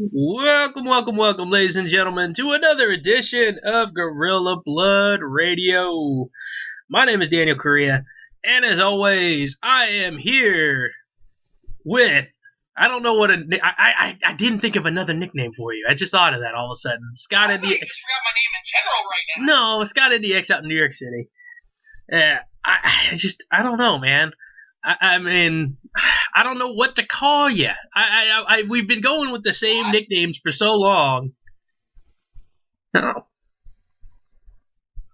Welcome, ladies and gentlemen, to another edition of Gorilla Blood Radio. My name is Daniel Correa, and as always, I am here with, I don't know what I didn't think of another nickname for you. I just thought of that all of a sudden. Scott NDX. You forgot my name in general right now. No, Scott NDX out in New York City. I don't know, man. I mean, I don't know what to call you. We've been going with the same nicknames for so long. Oh. I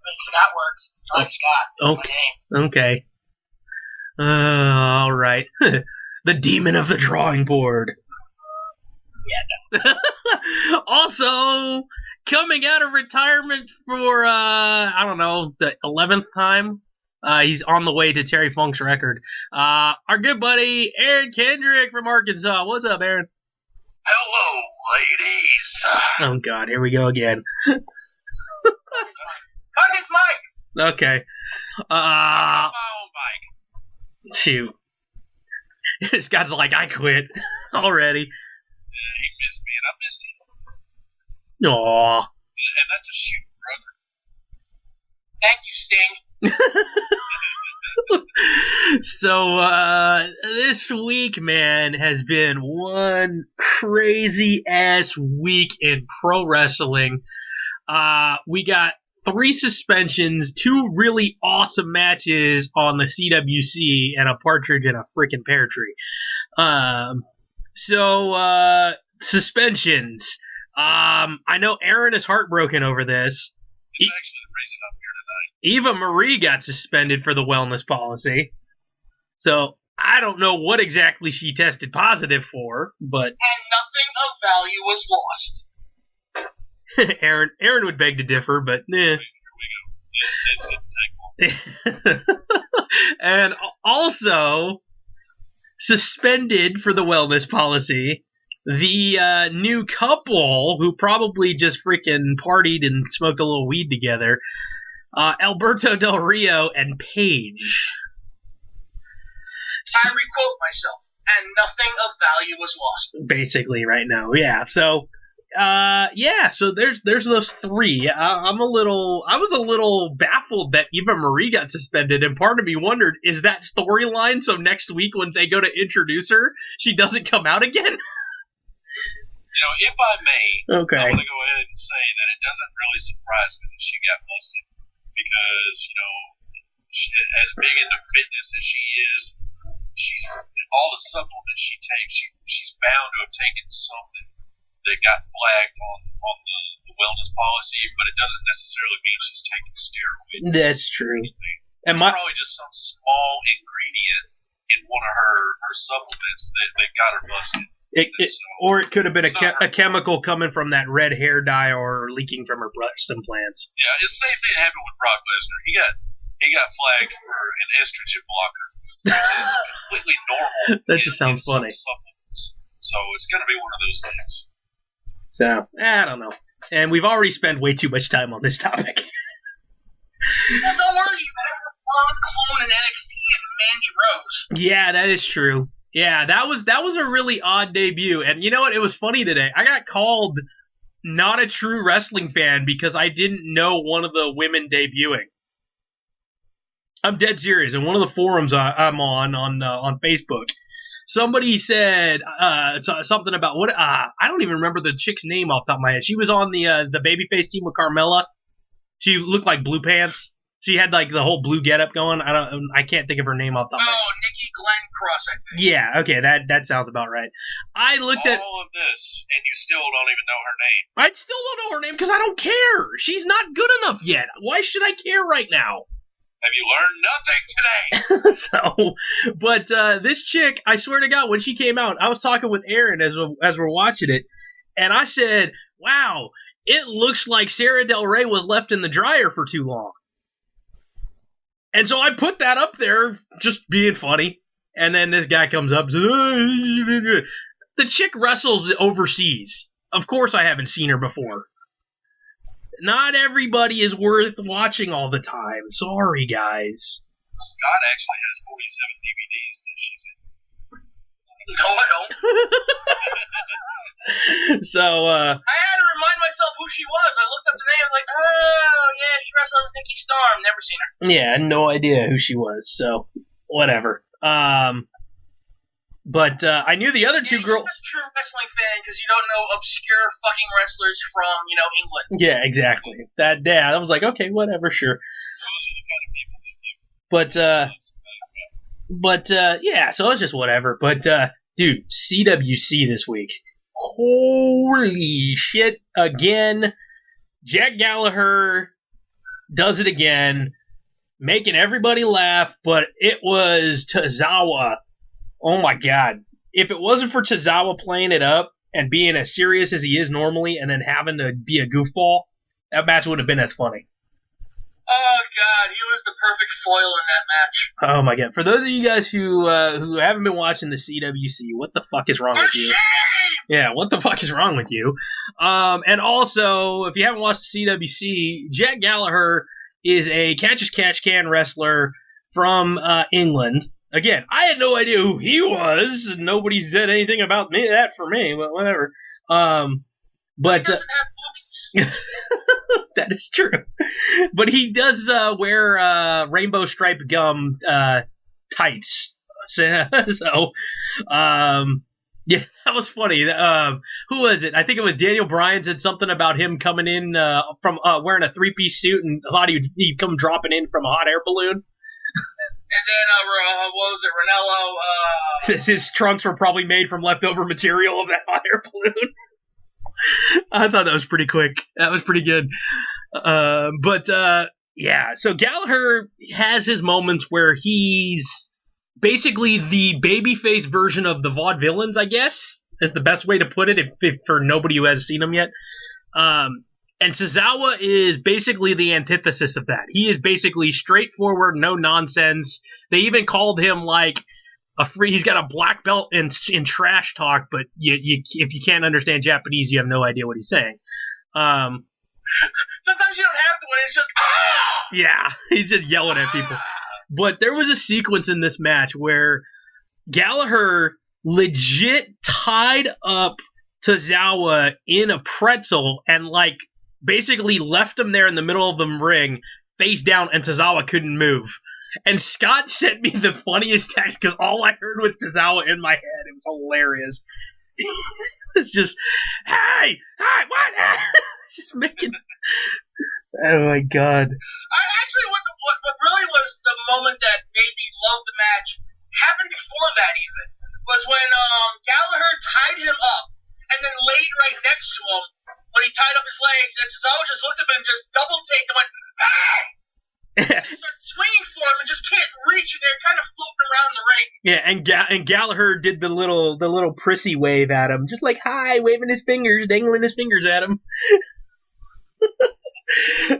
mean, Scott works. I like Scott. Okay. My name. Okay. All right. The demon of the drawing board. Yeah, no. Also, coming out of retirement for, I don't know, the 11th time. He's on the way to Terry Funk's record. Our good buddy, Aaron Kendrick from Arkansas. What's up, Aaron? Hello, ladies. Oh, God. Here we go again. Cut his mic. Okay. My own mic. Shoot. Scott's like, I quit already. He missed me, and I missed him. Aww. And that's a shoot, brother. Thank you, Sting. So, this week, man, has been one crazy-ass week in pro wrestling. We got 3 suspensions, 2 really awesome matches on the CWC, and a partridge in a freaking pear tree. Suspensions. I know Aaron is heartbroken over this. It's actually the reason I'm here tonight. Eva Marie got suspended for the wellness policy. So, I don't know what exactly she tested positive for, but... And nothing of value was lost. Aaron would beg to differ, but Here we go. This didn't take long. And also, suspended for the wellness policy, the new couple who probably just freaking partied and smoked a little weed together, Alberto Del Rio and Paige. I requote myself, and nothing of value was lost. Basically, right now, yeah. So, so there's those 3. I was a little baffled that Eva Marie got suspended, and part of me wondered, is that storyline so next week when they go to introduce her, she doesn't come out again? You know, if I may, Okay. I want to go ahead and say that it doesn't really surprise me that she got busted. Because, you know, as big into fitness as she is, she's all the supplements she takes, she's bound to have taken something that got flagged on the wellness policy, but it doesn't necessarily mean she's taking steroids. That's true. It's probably just some small ingredient in one of her supplements that got her busted. Or it could have been a chemical coming from that red hair dye or leaking from her breast implants. Yeah, it's the same thing happened with Brock Lesnar. He got flagged for an estrogen blocker, which is completely normal. That just sounds funny. Supplements. So it's going to be one of those things. So, I don't know. And we've already spent way too much time on this topic. Well, don't worry, you got a blonde clone in NXT and Mandy Rose. Yeah, that is true. Yeah, that was a really odd debut. And you know what? It was funny today. I got called not a true wrestling fan because I didn't know one of the women debuting. I'm dead serious. In one of the forums I'm on Facebook, somebody said something about what I don't even remember the chick's name off the top of my head. She was on the babyface team with Carmella. She looked like Blue Pants. She had like the whole blue getup going. I can't think of her name off the top of my head. Oh, Nikki Glenn Cross, I think. Yeah, okay, that sounds about right. I looked at all of this, and you still don't even know her name. I still don't know her name because I don't care. She's not good enough yet. Why should I care right now? Have you learned nothing today? But this chick, I swear to God, when she came out, I was talking with Aaron as we're watching it, and I said, wow, it looks like Sarah Del Rey was left in the dryer for too long. And so I put that up there, just being funny, and then this guy comes up and says, the chick wrestles overseas. Of course I haven't seen her before. Not everybody is worth watching all the time. Sorry, guys. Scott actually has 47 DVDs that she's in. No, I don't. So, I had to remind myself who she was. I looked up the name, like, oh, yeah, she wrestled as Nikki Storm. Never seen her. yeah, no idea who she was. So, whatever. But I knew the other two girls. You're not a true wrestling fan because you don't know obscure fucking wrestlers from, England. Yeah, exactly. I was like, okay, whatever, sure. Those are the kind of people that do. But yeah, so it's just whatever. But dude, CWC this week, holy shit! Again, Jack Gallagher does it again, making everybody laugh. But it was Tozawa. Oh my god! If it wasn't for Tozawa playing it up and being as serious as he is normally, and then having to be a goofball, that match would have been as funny. Oh god, he was the perfect foil in that match. Oh my god! For those of you guys who haven't been watching the CWC, what the fuck is wrong with you? Yeah, what the fuck is wrong with you? And also, if you haven't watched the CWC, Jack Gallagher is a catch-as-catch-can wrestler from England. Again, I had no idea who he was. Nobody said anything about that for me, but whatever. But he doesn't have movies. that is true. But he does wear rainbow striped gum tights. So, yeah, that was funny. Who was it? I think it was Daniel Bryan said something about him coming in from wearing a three-piece suit and thought he'd come dropping in from a hot air balloon. And then, what was it, Ranello? His trunks were probably made from leftover material of that hot air balloon. I thought that was pretty quick. That was pretty good. Yeah, so Gallagher has his moments where he's basically the babyface version of the vaudevillains, I guess, is the best way to put it if for nobody who hasn't seen them yet. And Tozawa is basically the antithesis of that. He is basically straightforward, no nonsense. They even called him like he's got a black belt in trash talk, but if you can't understand Japanese, you have no idea what he's saying. Sometimes you don't have to when it's just, ah! Yeah, he's just yelling at people. But there was a sequence in this match where Gallagher legit tied up Tozawa in a pretzel and basically left him there in the middle of the ring, face down, and Tozawa couldn't move. And Scott sent me the funniest text because all I heard was Tozawa in my head. It was hilarious. It's just, hey, what? Just making. Oh my god. Actually, what really was the moment that made me love the match happened before that even was when Gallagher tied him up and then laid right next to him when he tied up his legs, and Tozawa just looked at him and just double taked and went, hey! And he starts swinging for him and just can't reach, and they're kind of floating around the ring. Yeah, and Gallagher did the little prissy wave at him, just like hi, waving his fingers, dangling his fingers at him.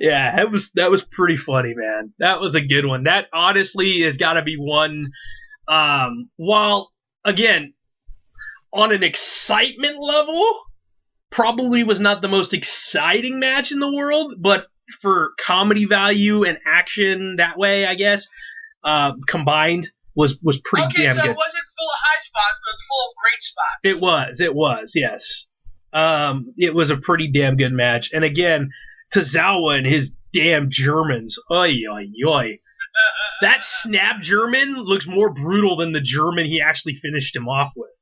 Yeah, that was pretty funny, man. That was a good one. That honestly has got to be one. While again, on an excitement level, probably was not the most exciting match in the world, but for comedy value and action that way, I guess, combined was pretty damn good. Okay, so it wasn't full of high spots, but it was full of great spots. It was, yes. It was a pretty damn good match. And again, Tozawa and his damn Germans. Oy, oy, oy. That snap German looks more brutal than the German he actually finished him off with.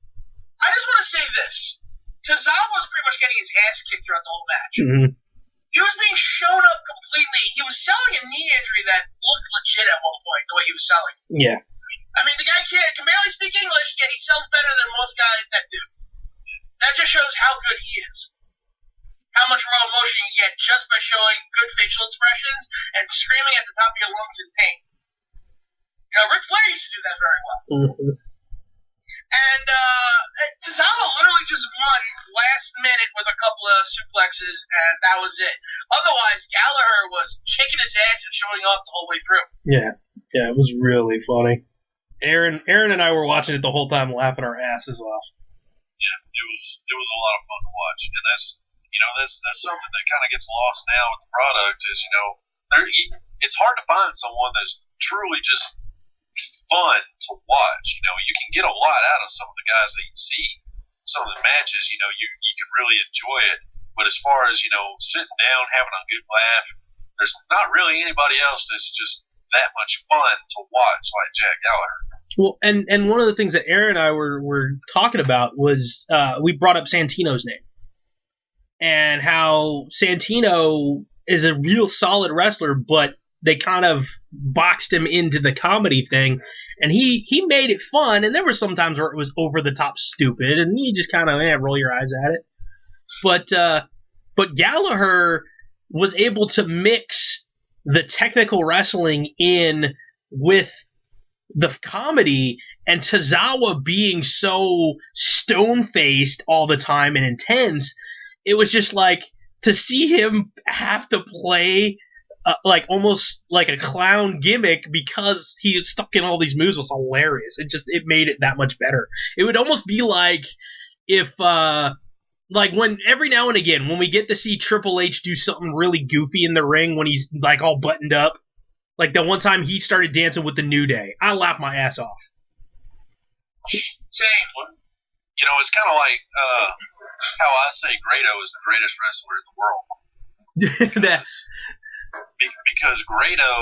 I just want to say this. Tozawa was pretty much getting his ass kicked throughout the whole match. Mm-hmm. He was being shown up completely. He was selling a knee injury that looked legit at one point, the way he was selling. Yeah. I mean, the guy can barely speak English, yet he sells better than most guys that do. That just shows how good he is. How much raw emotion you get just by showing good facial expressions and screaming at the top of your lungs in pain. You know, Ric Flair used to do that very well. Mm-hmm. And Tozawa literally just won last minute with a couple of suplexes, and that was it. Otherwise, Gallagher was kicking his ass and showing up the whole way through. Yeah, it was really funny. Aaron and I were watching it the whole time, laughing our asses off. Yeah, it was a lot of fun to watch, and that's something that kind of gets lost now with the product is it's hard to find someone that's truly just fun to watch. You can get a lot out of some of the guys that you see, some of the matches, you can really enjoy it. But as far as, sitting down, having a good laugh, there's not really anybody else that's just that much fun to watch like Jack Gallagher. Well, and one of the things that Aaron and I were talking about was we brought up Santino's name and how Santino is a real solid wrestler, but they kind of boxed him into the comedy thing, and he made it fun, and there were some times where it was over the top stupid, and you just kind of roll your eyes at it. But Gallagher was able to mix the technical wrestling in with the comedy, and Tozawa being so stone-faced all the time and intense, it was just like to see him have to play like almost like a clown gimmick because he is stuck in all these moves was hilarious. It made it that much better. It would almost be like if like when every now and again when we get to see Triple H do something really goofy in the ring when he's like all buttoned up, like the one time he started dancing with the New Day, I laughed my ass off. Same. It's kind of like how I say Grado is the greatest wrestler in the world. Because Grado,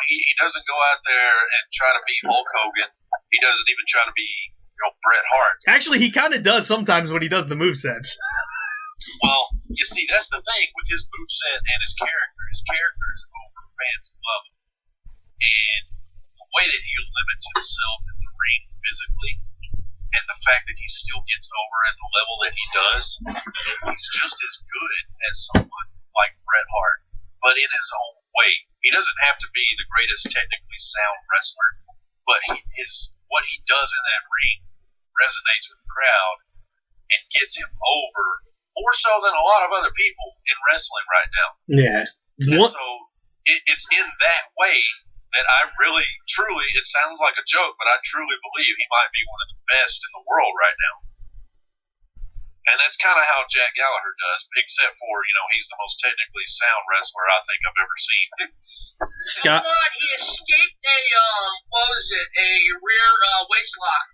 he doesn't go out there and try to be Hulk Hogan. He doesn't even try to be, Bret Hart. Actually, he kind of does sometimes when he does the movesets. Well, you see, that's the thing with his moveset and his character. His character is over. Fans love him. And the way that he limits himself in the ring physically, and the fact that he still gets over at the level that he does, he's just as good as someone like Bret Hart, but in his own way. He doesn't have to be the greatest technically sound wrestler, but what he does in that ring resonates with the crowd and gets him over more so than a lot of other people in wrestling right now. Yeah. And so it's in that way that I really, truly, it sounds like a joke, but I truly believe he might be one of the best in the world right now. And that's kind of how Jack Gallagher does, except for, he's the most technically sound wrestler I think I've ever seen. Scott? He escaped a rear waist lock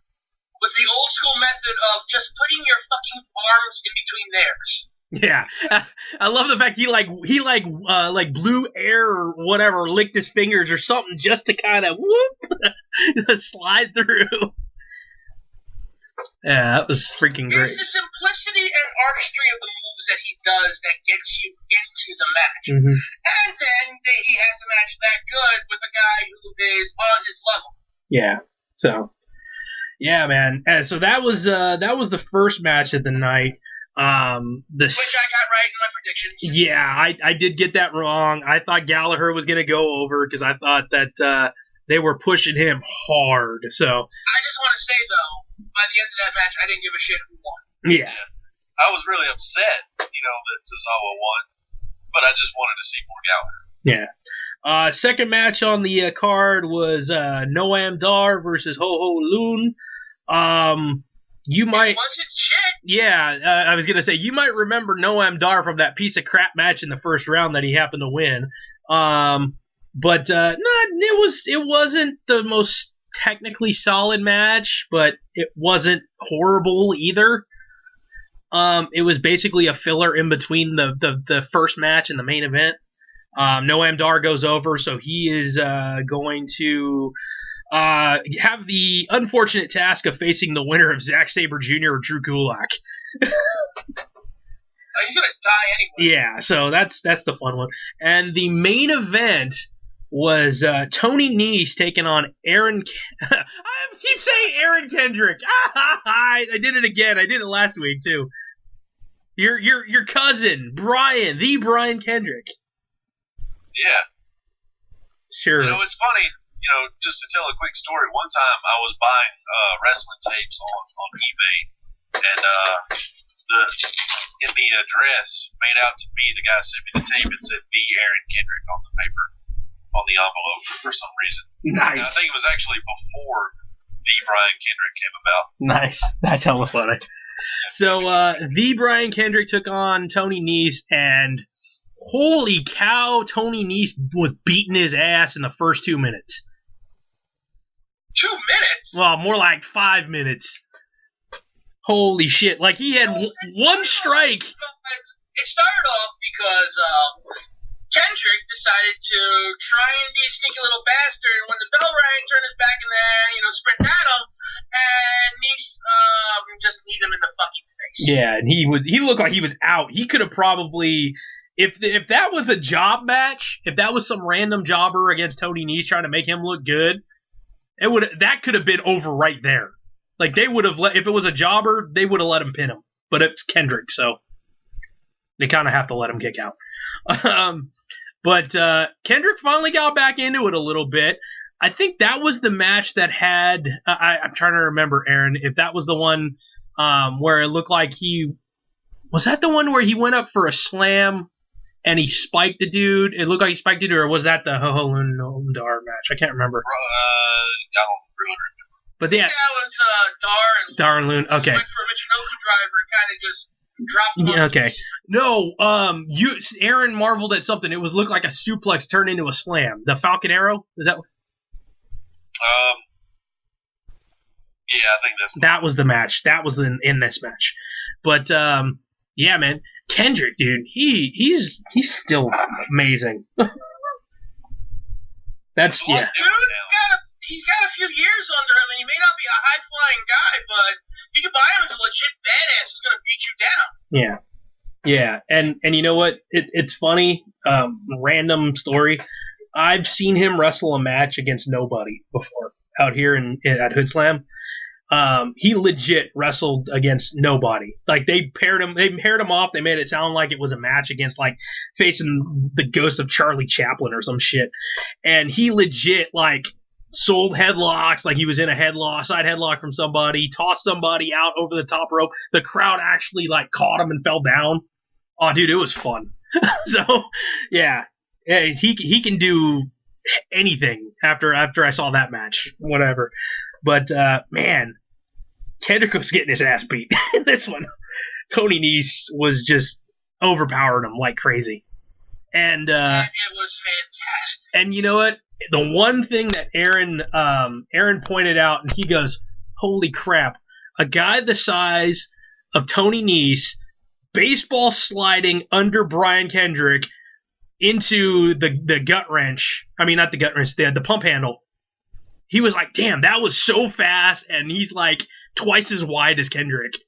with the old school method of just putting your fucking arms in between theirs. Yeah, I love the fact he blew air or whatever, licked his fingers or something just to kind of slide through. Yeah, that was freaking great. It's the simplicity and artistry of the moves that he does that gets you into the match. Mm-hmm. And then he has a match that good with a guy who is on his level. Yeah. So, yeah, man. So that was the first match of the night. Which I got right in my predictions. Yeah, I did get that wrong. I thought Gallagher was going to go over because I thought that they were pushing him hard. So I just want to say, though, by the end of that match, I didn't give a shit who won. Yeah. I was really upset, that Tozawa won, but I just wanted to see more Gallagher. Yeah. Second match on the card was Noam Dar versus Ho Ho Lun. It wasn't shit. Yeah, I was gonna say you might remember Noam Dar from that piece of crap match in the first round that he happened to win. But it wasn't the most technically solid match, but it wasn't horrible either. It was basically a filler in between the first match and the main event. Noam Dar goes over, so he is going to have the unfortunate task of facing the winner of Zack Sabre Jr. or Drew Gulak. He's gonna die anyway. Yeah, so that's the fun one. And the main event was Tony Nese taking on Aaron. I keep saying Aaron Kendrick. I did it again. I did it last week too. Your cousin Brian, the Brian Kendrick. Yeah. Sure. It's funny. Just to tell a quick story. One time I was buying wrestling tapes on eBay, and in the address made out to me, the guy sent me the tape and said the Aaron Kendrick on the paper, on the envelope for some reason. Nice. And I think it was actually before the Brian Kendrick came about. Nice. That's hella funny. So the Brian Kendrick took on Tony Nese, and holy cow, Tony Nese was beating his ass in the first 2 minutes. 2 minutes? Well, more like 5 minutes. Holy shit! Like he had one strike. It started off because Kendrick decided to try and be a sneaky little bastard. When the bell rang, turned his back and then, sprint at him. And Nice just kneed him in the fucking face. Yeah, and he looked like he was out. He could have probably, if that was a job match, if that was some random jobber against Tony Nese trying to make him look good, that could have been over right there. Like they would have if it was a jobber, they would have let him pin him. But it's Kendrick, so they kind of have to let him kick out. But Kendrick finally got back into it a little bit. I think that was the match that had. I'm trying to remember, Aaron, if that was the one where it looked like was that the one where he went up for a slam and he spiked the dude. It looked like he spiked the dude, or was that the Ho Lundar match? I can't remember. I don't really remember. But yeah, that was Dar and Loon. Okay. Went for a Michinoku driver and kind of just dropped him. Yeah, okay. No, Aaron marveled at something. It looked like a suplex turned into a slam. The Falcon Arrow? Is that? Yeah, I think that was the match. That was in this match. But yeah, man, Kendrick, dude, he's still amazing. That's yeah. He's got a few years under him, and he may not be a high-flying guy, but you can buy him as a legit badass who's going to beat you down. Yeah, and you know what? It's funny. Random story. I've seen him wrestle a match against nobody before out here at Hood Slam. He legit wrestled against nobody. Like they paired him off. They made it sound like it was a match against like facing the ghost of Charlie Chaplin or some shit. And he legit like sold headlocks, like he was in a side headlock from somebody, tossed somebody out over the top rope. The crowd actually like caught him and fell down. Oh, dude, it was fun. So, yeah, he can do anything after I saw that match, whatever. But man, Kendrick was getting his ass beat in this one. Tony Nese was just overpowering him like crazy, and it was fantastic. And you know what? The one thing that Aaron pointed out, and he goes, "Holy crap! A guy the size of Tony Nese, baseball sliding under Brian Kendrick into the gut wrench. I mean, not the gut wrench, the pump handle. He was like, damn, that was so fast, and he's like twice as wide as Kendrick,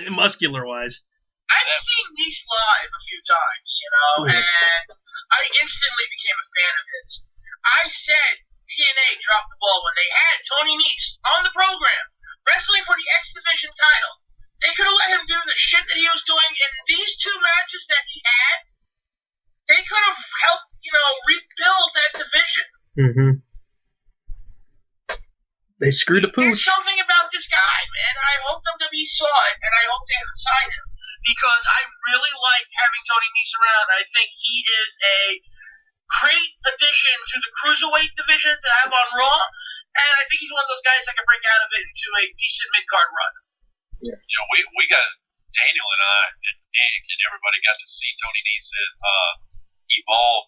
muscular-wise." I've seen Nese live a few times, and I instantly became a fan of his. I said TNA dropped the ball when they had Tony Nese on the program, wrestling for the X Division title. They could have let him do the shit that he was doing in these two matches that he had. They could have helped, rebuild that division. Mm-hmm. They screwed a pooch. There's something about this guy, man. I hope WWE saw it, and I hope they signed him. Because I really like having Tony Nese around. I think he is a great addition to the Cruiserweight division to have on Raw. And I think he's one of those guys that can break out of it into a decent mid-card run. Yeah. We got Daniel and I and Nick and everybody got to see Tony Nese at Evolve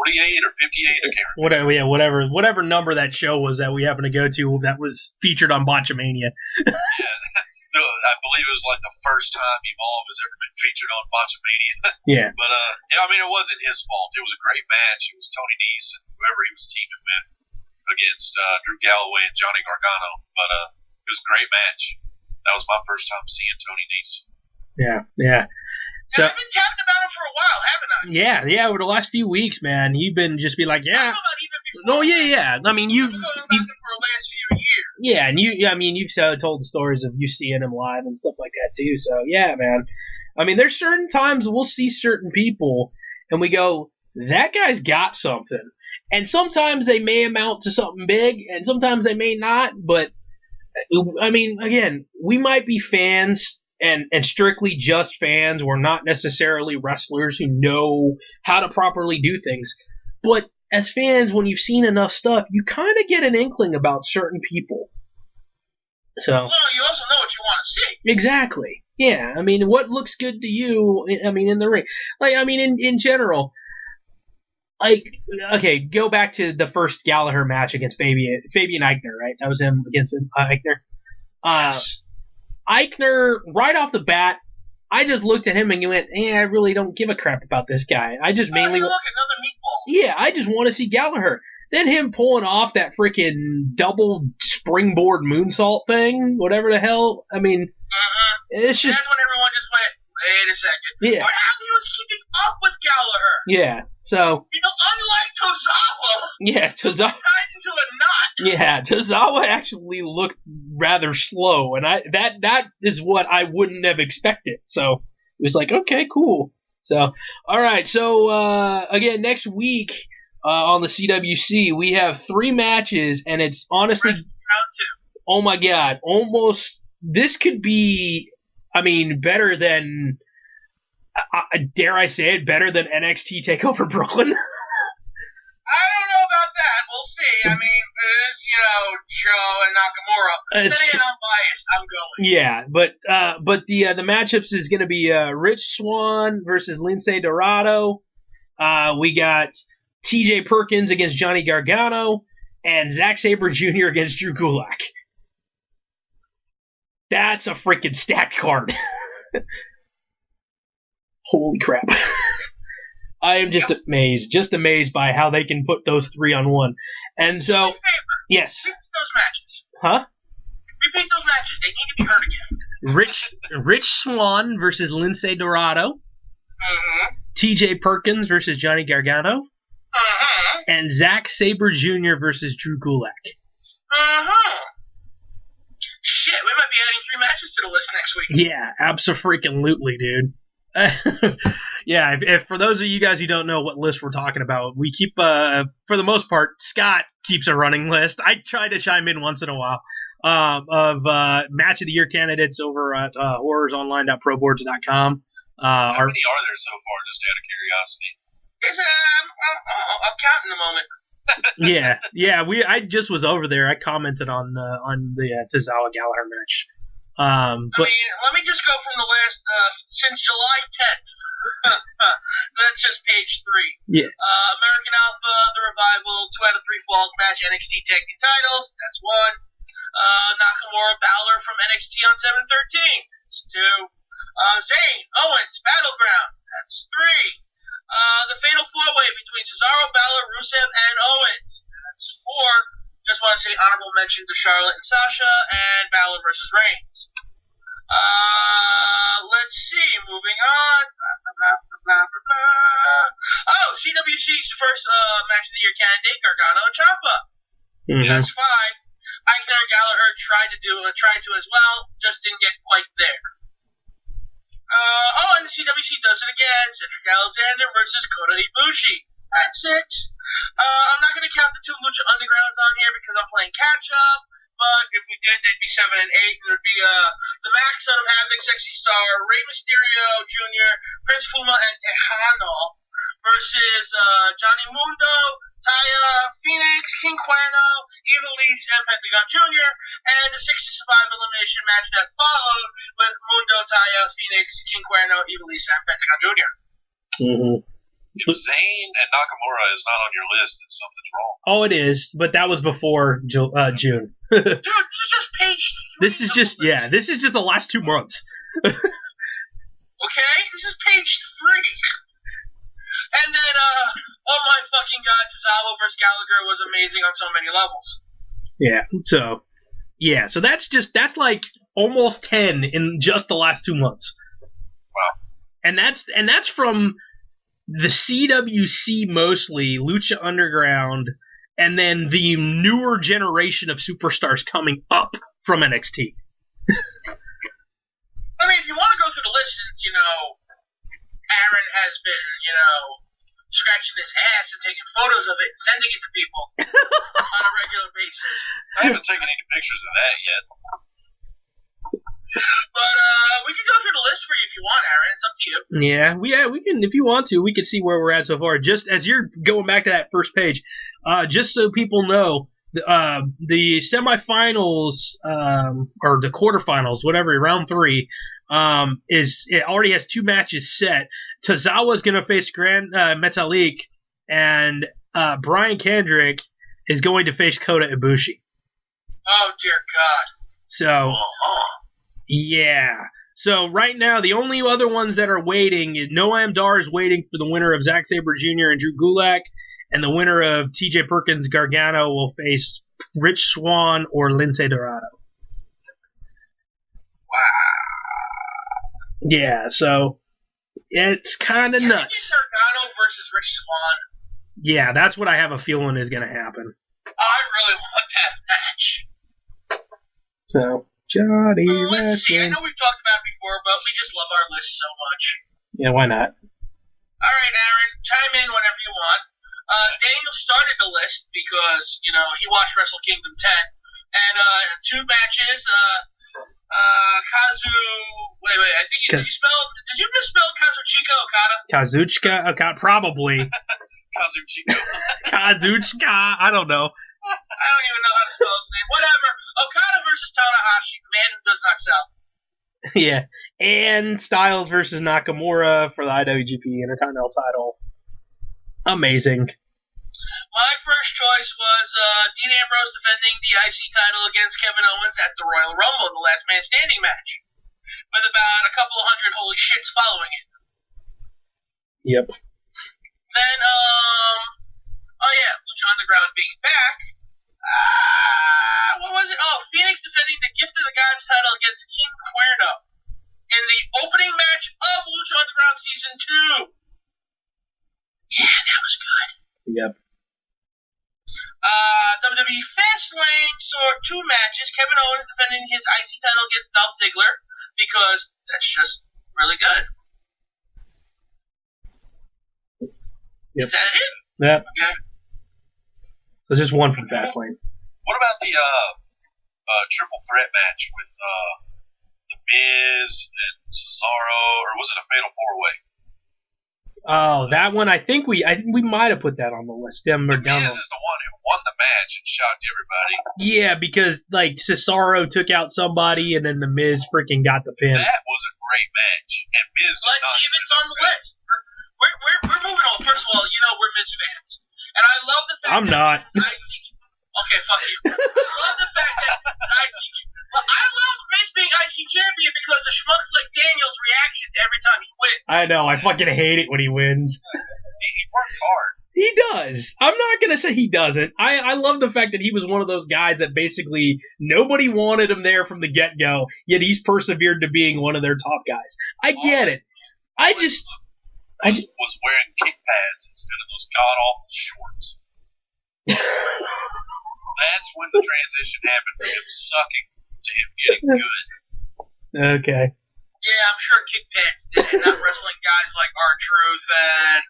48 or 58, I can't remember. Whatever number that show was that we happened to go to that was featured on Botchamania. Yeah, I believe it was like the first time Evolve has ever been featured on Botchamania. Yeah. But I mean, it wasn't his fault. It was a great match. It was Tony Nese and whoever he was teaming with against Drew Galloway and Johnny Gargano. But it was a great match. That was my first time seeing Tony Nese. Yeah. So, and I've been talking about him for a while, haven't I? Yeah. Over the last few weeks, man, you've been just be like, yeah. No, yeah. I mean, I've been going about him for the last few years. Yeah, and you've told the stories of you seeing him live and stuff like that too. So yeah, man. I mean, there's certain times we'll see certain people and we go, that guy's got something. And sometimes they may amount to something big, and sometimes they may not. But I mean, again, we might be fans. And strictly just fans. We're not necessarily wrestlers who know how to properly do things. But as fans, when you've seen enough stuff, you kind of get an inkling about certain people. So. Well, you also know what you want to see. Exactly. Yeah. I mean, what looks good to you? I mean, in the ring. Like, I mean, in general. Like, okay, go back to the first Gallagher match against Fabian Eichner, right? That was him against Eichner. Yes. Eichner, right off the bat, I just looked at him and went, I really don't give a crap about this guy. I just mainly... Look, another meatball. Yeah, I just want to see Gallagher. Then him pulling off that freaking double springboard moonsault thing, whatever the hell. I mean, it's just... That's when everyone just went, wait a second. Yeah. Or how he was keeping up with Gallagher. Yeah, so... Unlike Tozawa. Yeah, Tozawa... Tied into a knot. Yeah, Tozawa actually looked rather slow, and that is what I wouldn't have expected. So it was like, okay, cool. So, all right. So again, next week on the CWC, we have 3 matches, and it's honestly, Round 2. Oh my God, almost. This could be, I mean, better than. Dare I say it? Better than NXT Takeover Brooklyn. I don't know about that. We'll see. I mean, it's, Joe and Nakamura. Then again, I'm biased. I'm going. Yeah, but the matchups is going to be Rich Swann versus Lince Dorado. We got T.J. Perkins against Johnny Gargano, and Zack Sabre Jr. against Drew Gulak. That's a freaking stacked card. Holy crap. I am just amazed by how they can put those 3 on one. And so, yes. Repeat those matches. Huh? Repeat those matches. They need to be heard again. Rich Swann versus Lince Dorado. T.J. Perkins versus Johnny Gargano. And Zack Sabre Jr. versus Drew Gulak. Shit, we might be adding 3 matches to the list next week. Yeah, abso-freaking-lutely, dude. Yeah, if for those of you guys who don't know what list we're talking about, we keep, for the most part, Scott keeps a running list. I try to chime in once in a while of Match of the Year candidates over at horrorsonline.proboards.com. How many are there so far, just out of curiosity? I'll count in a moment. I just was over there. I commented on the Tozawa Gallagher match. Let me just go from the last since July 10th. That's just page 3. Yeah. American Alpha, The Revival, 2 out of 3 falls match, NXT Tag Team Titles. That's 1. Nakamura Balor from NXT on 7/13. That's 2. Zayn Owens Battleground. That's 3. The Fatal 4-Way between Cesaro, Balor, Rusev, and Owens. That's 4. Just want to say honorable mention to Charlotte and Sasha, and Balor versus Reigns. Let's see. Moving on. Oh, CWC's first match of the year candidate, Gargano and Ciampa. That's 5. Eichner and Gallagher tried to as well, just didn't get quite there. And the CWC does it again. Cedric Alexander versus Kota Ibushi at 6. I'm not going to count the 2 Lucha Undergrounds on here because I'm playing catch up. But if we did, they'd be 7 and 8. It would be the Max, Son of Havoc, Sexy Star, Rey Mysterio Jr., Prince Puma, and Tejano versus Johnny Mundo, Taya, Phoenix, King Cuerno, Evil Elise, and Pentagon Jr. And the 65 elimination match that followed with Mundo, Taya, Phoenix, King Cuerno, Evil Elise, and Pentagon Jr. If Zayn and Nakamura is not on your list, then something's wrong. Oh, it is, but that was before June. Dude, this is just page 3. This is just the last 2 months. Okay? This is page 3. And then, oh my fucking god, Tozawa versus Gallagher was amazing on so many levels. So that's like almost 10 in just the last 2 months. Wow. And that's from the CWC mostly, Lucha Underground, and then the newer generation of superstars coming up from NXT. I mean, if you want to go through the list, since, Aaron has been, scratching his ass and taking photos of it and sending it to people on a regular basis. I haven't taken any pictures of that yet. But we can go through the list for you if you want, Aaron. It's up to you. Yeah, we can. If you want to, we can see where we're at so far. Just as you're going back to that first page, just so people know, the semifinals or the quarterfinals, whatever, round 3, it already has 2 matches set. Tozawa is going to face Grand Metalik, and Brian Kendrick is going to face Kota Ibushi. Oh dear God! So. Yeah. So right now, the only other ones that are waiting, Noam Dar is waiting for the winner of Zack Sabre Jr. and Drew Gulak, and the winner of TJ Perkins Gargano will face Rich Swann or Lince Dorado. Wow. Yeah, so it's kind of nuts. Gargano versus Rich Swann. Yeah, that's what I have a feeling is going to happen. I really want that match. So, Johnny let's see. I Wrestling. know we've talked about it before, but we just love our list so much. Yeah, why not? All right, Aaron, chime in whenever you want. Daniel started the list because, he watched Wrestle Kingdom 10. And 2 matches, Kazu... Wait, I think did you misspell Kazuchika Okada? Kazuchika Okada, probably. Kazuchika. Kazuchika, I don't know. I don't even know how to spell his name. Whatever. Okada versus Tanahashi, the man who does not sell. Yeah. And Styles versus Nakamura for the IWGP Intercontinental title. Amazing. My first choice was Dean Ambrose defending the IC title against Kevin Owens at the Royal Rumble in the Last Man Standing match, with about a couple of hundred holy shits following it. Yep. Then, Lucha Underground being back. What was it? Oh, Phoenix defending the Gift of the Gods title against King Cuerno in the opening match of Lucha Underground Season 2. Yeah, that was good. Yep. WWE Fastlane saw 2 matches. Kevin Owens defending his IC title against Dolph Ziggler because that's just really good. Yep. Is that it? Yep. Okay. There's just one from Fastlane. What about the triple threat match with The Miz and Cesaro, or was it a fatal 4-way? Oh, that one, I think we might have put that on the list. The Miz is the one who won the match and shocked everybody. Yeah, because, Cesaro took out somebody, and then The Miz freaking got the pin. That was a great match, and Miz did Let's not see if it's on the list. We're moving on. First of all, we're Miz fans. And I love the fact I'm not. Okay, fuck you. I love the fact that IC... Well, I love Miz being IC champion because of schmucks like Daniel's reaction every time he wins. I know, I fucking hate it when he wins. He works hard. He does. I'm not going to say he doesn't. I love the fact that he was one of those guys that basically nobody wanted him there from the get-go, yet he's persevered to being one of their top guys. I get it. I just was wearing kick pads instead of those god-awful shorts. That's when the transition happened from him sucking to him getting good. Okay. Yeah, I'm sure kick pads did it, not wrestling guys like R-Truth and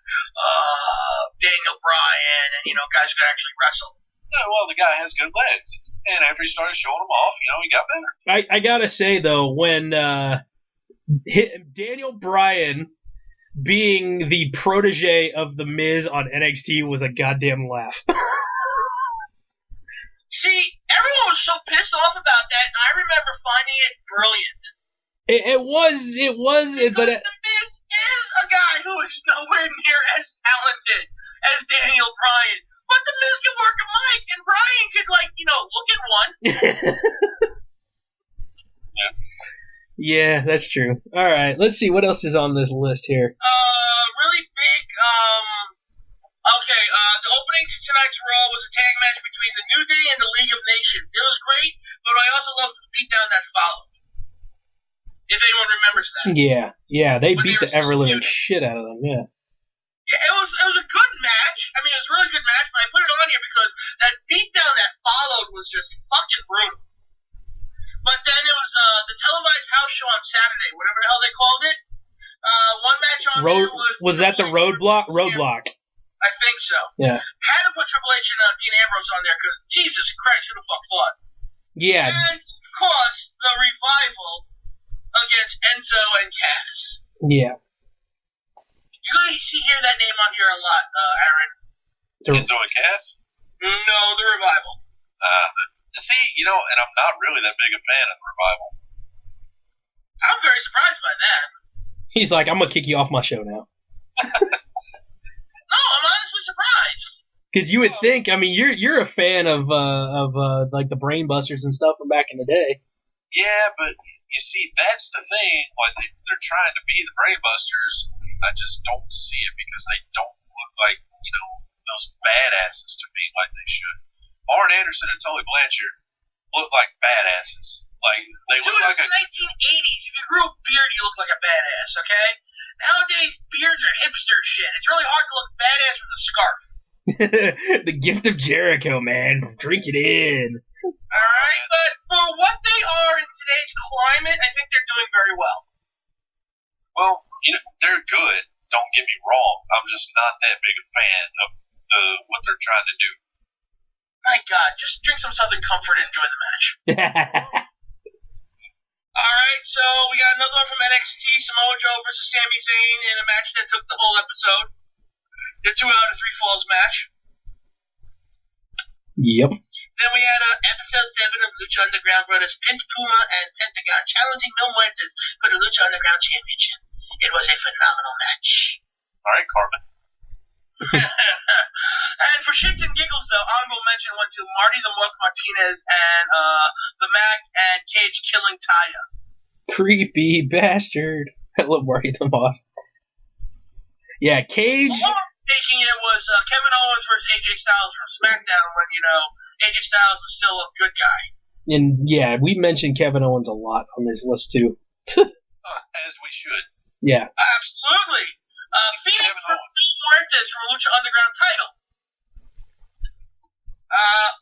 Daniel Bryan and, guys who could actually wrestle. Yeah, well, the guy has good legs. And after he started showing them off, he got better. I gotta say, though, when Daniel Bryan being the protege of The Miz on NXT was a goddamn laugh. See, everyone was so pissed off about that, and I remember finding it brilliant. It was, but The Miz is a guy who is nowhere near as talented as Daniel Bryan. But The Miz can work a mic, and Bryan could, look at one. Yeah. Yeah, that's true. All right, let's see what else is on this list here. Really big, the opening to tonight's Raw was a tag match between the New Day and the League of Nations. It was great, but I also loved the beatdown that followed. If anyone remembers that. Yeah, they When beat they the were still ever-living feuding. shit out of them, yeah. Yeah, it was a good match. I mean, it was a really good match, but I put it on here because that beatdown that followed was just fucking brutal. But then it was the televised house show on Saturday, whatever the hell they called it. One match on there was that the Roadblock? Roadblock. I think so. Yeah. Had to put Triple H and Dean Ambrose on there because Jesus Christ, who the fuck thought? Yeah. And of course, the Revival against Enzo and Cass. Yeah. You're going to hear that name on here a lot, Aaron. Enzo and Cass? No, the Revival. See, and I'm not really that big a fan of the Revival. I'm very surprised by that. He's like, I'm gonna kick you off my show now. No, I'm honestly surprised. Because you would think, I mean, you're a fan of like the Brainbusters and stuff from back in the day. Yeah, but you see, that's the thing. Like they're trying to be the Bravebusters. I just don't see it because they don't look like those badasses to me like they should. Arn Anderson and Tully Blanchard look like badasses. Like they look like in the 1980s. If you grew a beard, you look like a badass. Okay. Nowadays, beards are hipster shit. It's really hard to look badass with a scarf. The gift of Jericho, man. Drink it in. Alright, but for what they are in today's climate, I think they're doing very well. Well, they're good. Don't get me wrong. I'm just not that big a fan of what they're trying to do. My God, just drink some Southern Comfort and enjoy the match. Alright, so we got another one from NXT, Samoa Joe versus Sami Zayn in a match that took the whole episode. The 2 out of 3 falls match. Yep. Then we had episode 7 of Lucha Underground Brothers, Prince Puma and Pentagon challenging Mil Muertes for the Lucha Underground Championship. It was a phenomenal match. Alright, Carmen. And for shits and giggles, though, honorable mention went to Marty the Morph Martinez and the Mac and Cage killing Taya. Creepy bastard. I love Marty the Moth. Yeah, Cage. The one taking it was Kevin Owens versus AJ Styles from SmackDown when, AJ Styles was still a good guy. And yeah, we mentioned Kevin Owens a lot on this list too. As we should. Yeah. Absolutely. Phoenix for Mil Muertes for Lucha Underground title.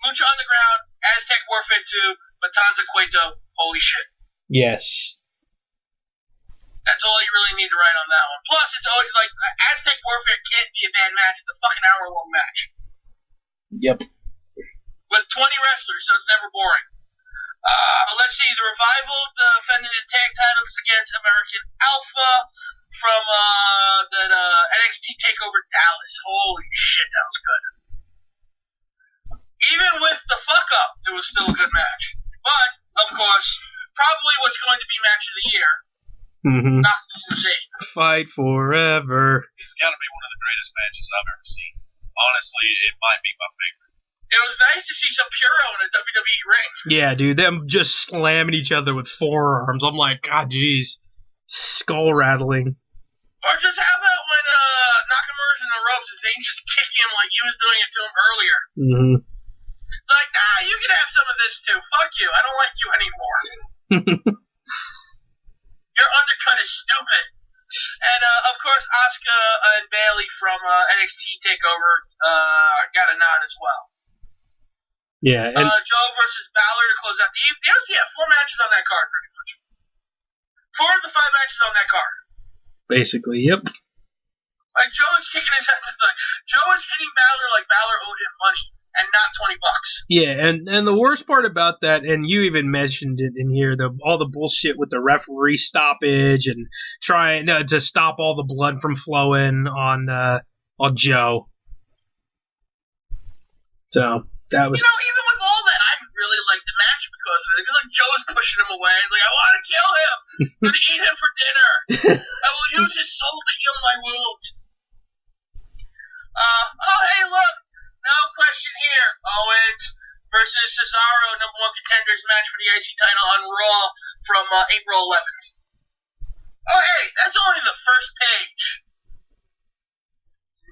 Lucha Underground, Aztec Warfare 2, Matanza Cueto. Holy shit. Yes. That's all you really need to write on that one. Plus, it's always like Aztec Warfare can't be a bad match. It's a fucking hour-long match. Yep. With 20 wrestlers, so it's never boring. Let's see. The Revival defended the tag titles against American Alpha from the NXT TakeOver Dallas. Holy shit, that was good. Even with the fuck-up, it was still a good match. But, of course, probably what's going to be match of the year. Mm-hmm. Not USA. Fight forever. It's got to be one of the greatest matches I've ever seen. Honestly, it might be my favorite. It was nice to see some Puro in a WWE ring. Yeah, dude, them just slamming each other with forearms. I'm like, God, jeez. Skull rattling. Or just how about when Nakamura's in the ropes and Zayn just kicking him like he was doing it to him earlier. Mm-hmm. It's like, nah, you can have some of this too. Fuck you. I don't like you anymore. Your undercut is stupid. And, of course, Asuka and Bayley from NXT TakeOver got a nod as well. Yeah. And Joe versus Balor to close out the evening. Yeah, 4 matches on that card, pretty much. 4 of the 5 matches on that card. Basically, yep. Like, Joe is kicking his head. Like, Joe is hitting Balor like Balor owed him money and not $20. Yeah, and the worst part about that, and you even mentioned it in here, all the bullshit with the referee stoppage and trying to stop all the blood from flowing on Joe. So that was. Even with all that, I really liked the match because of it. Because like Joe's pushing him away. Like, I want to kill him. I'm gonna eat him for dinner. I will use his soul to heal my wound. Hey, look. No question here. Owens versus Cesaro, #1 contenders match for the IC title on Raw from April 11th. Oh, hey, that's only the first page.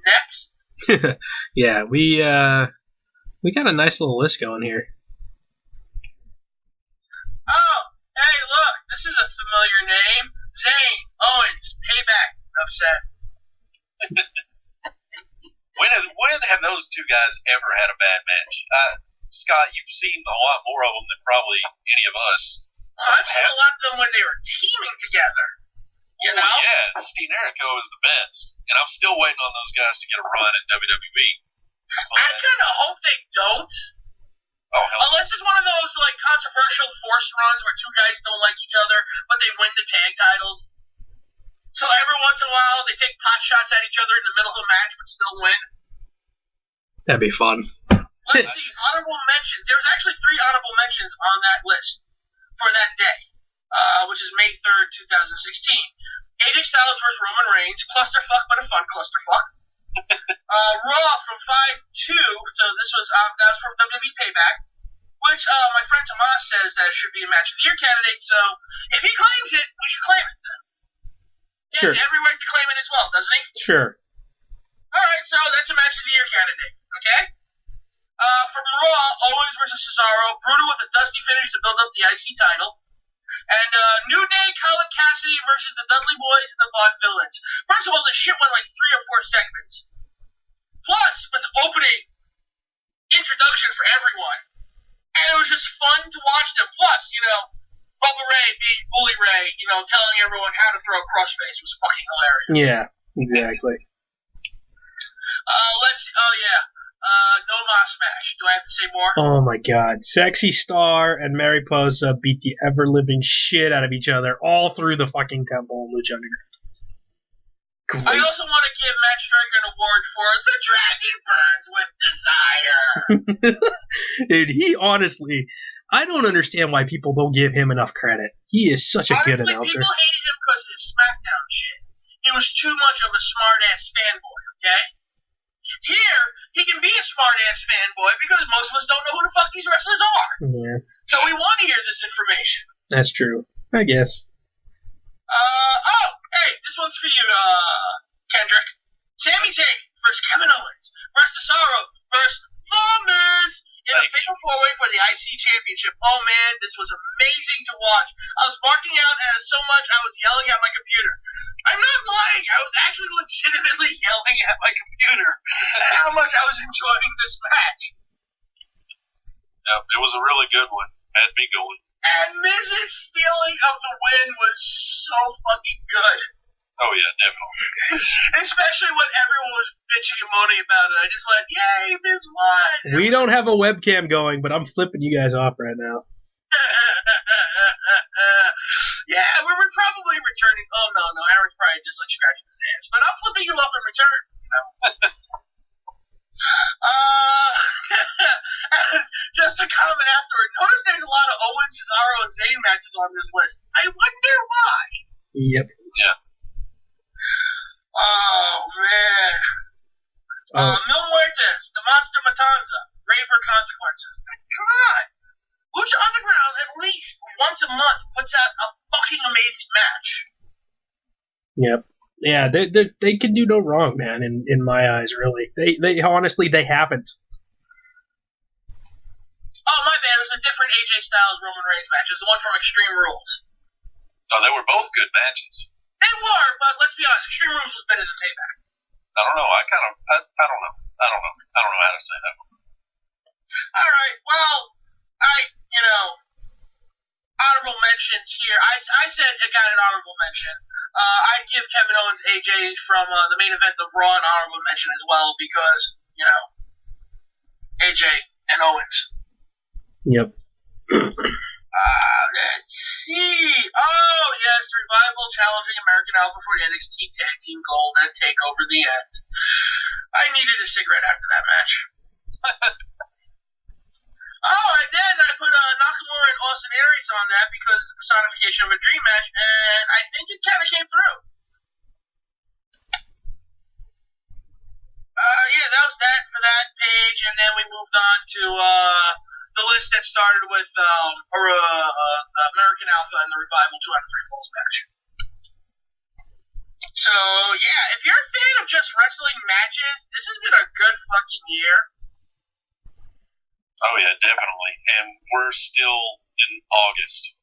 Next. Yeah, we got a nice little list going here. Oh, hey, look, this is a familiar name. Zayn, Owens, Payback. Enough said. When have those two guys ever had a bad match? Scott, you've seen a lot more of them than probably any of us. So I've seen a lot of them when they were teaming together. You know? Yeah, Steve Jericho is the best. And I'm still waiting on those guys to get a run in WWE. I kind of hope they don't. Oh, hell. Unless it's one of those like controversial forced runs where 2 guys don't like each other, but they win the tag titles. So every once in a while, they take pot shots at each other in the middle of a match, but still win. That'd be fun. Let's see, honorable mentions. There was actually 3 honorable mentions on that list for that day, which is May 3rd, 2016. AJ Styles versus Roman Reigns, clusterfuck, but a fun clusterfuck. Raw from 5-2, so that was from WWE Payback, which my friend Tomas says that should be a match of the year candidate. So if he claims it, we should claim it then. He Sure. has every right to claim it as well, doesn't he? Sure. All right, so that's a match of the year candidate. Okay. From Raw, Owens versus Cesaro, brutal with a dusty finish to build up the IC title. And New Day, Colin Cassidy versus the Dudley Boys and the Vaudevillains. First of all, this shit went like 3 or 4 segments. Plus, with opening introduction for everyone. And it was just fun to watch them. Plus, Bubba Ray being Bully Ray, telling everyone how to throw a crossface was fucking hilarious. Yeah, exactly. No Moss match. Do I have to say more? Oh my God. Sexy Star and Mariposa beat the ever-living shit out of each other all through the fucking temple in Lucha Underground. Great. I also want to give Matt Striker an award for The Dragon Burns with Desire. Dude, he honestly, I don't understand why people don't give him enough credit. He is such a good announcer. People hated him because of his SmackDown shit. He was too much of a smart-ass fanboy, okay? Here, he can be a smart-ass fanboy because most of us don't know who the fuck these wrestlers are. Yeah. So we want to hear this information. That's true. I guess. Hey, this one's for you, Kendrick. Sami Zayn versus Kevin Owens versus Cesaro versus The Miz in a fatal 4-way for the IC Championship. Oh man, this was amazing to watch. I was barking out at it so much I was yelling at my computer. I'm not lying. I was actually legitimately yelling at my computer at how much I was enjoying this match. Yep, it was a really good one. Had me going. And Miz's stealing of the win was so fucking good. Oh yeah, definitely. Especially when everyone was bitching and moaning about it. I just went, yay, Miz won! We don't have a webcam going, but I'm flipping you guys off right now. Yeah, we're probably returning. Oh, no, Aaron's probably just like scratching his ass. But I'm flipping you off in return. Just a comment afterward. Notice there's a lot of Owens, Cesaro, and Zayn matches on this list. I wonder why. Yep. Yeah. Oh, man. Mil Muertes, the Monster Matanza, Rave for Consequences. Come on. Lucha Underground, at least once a month, puts out a fucking amazing match. Yep. Yeah, they can do no wrong, man, in my eyes, really. They honestly, they haven't. Oh, my bad. It was a different AJ Styles Roman Reigns match. It was the one from Extreme Rules. Oh, they were both good matches. They were, but let's be honest. Extreme Rules was better than Payback. I don't know. I don't know. I don't know how to say that one. All right. Well, honorable mentions here. I said it got an honorable mention. I'd give Kevin Owens AJ from the main event of Raw an honorable mention as well because, AJ and Owens. Yep. Let's see. Oh, yes, Revival challenging American Alpha for the NXT Tag Team Gold at TakeOver the End. I needed a cigarette after that match. Oh, and then I put Nakamura and Austin Aries on that because the personification of a dream match, and I think it kind of came through. That was that for that page, and then we moved on to the list that started with American Alpha and the Revival 2 out of 3 Falls match. So, yeah, if you're a fan of just wrestling matches, this has been a good fucking year. Oh yeah, definitely. And we're still in August.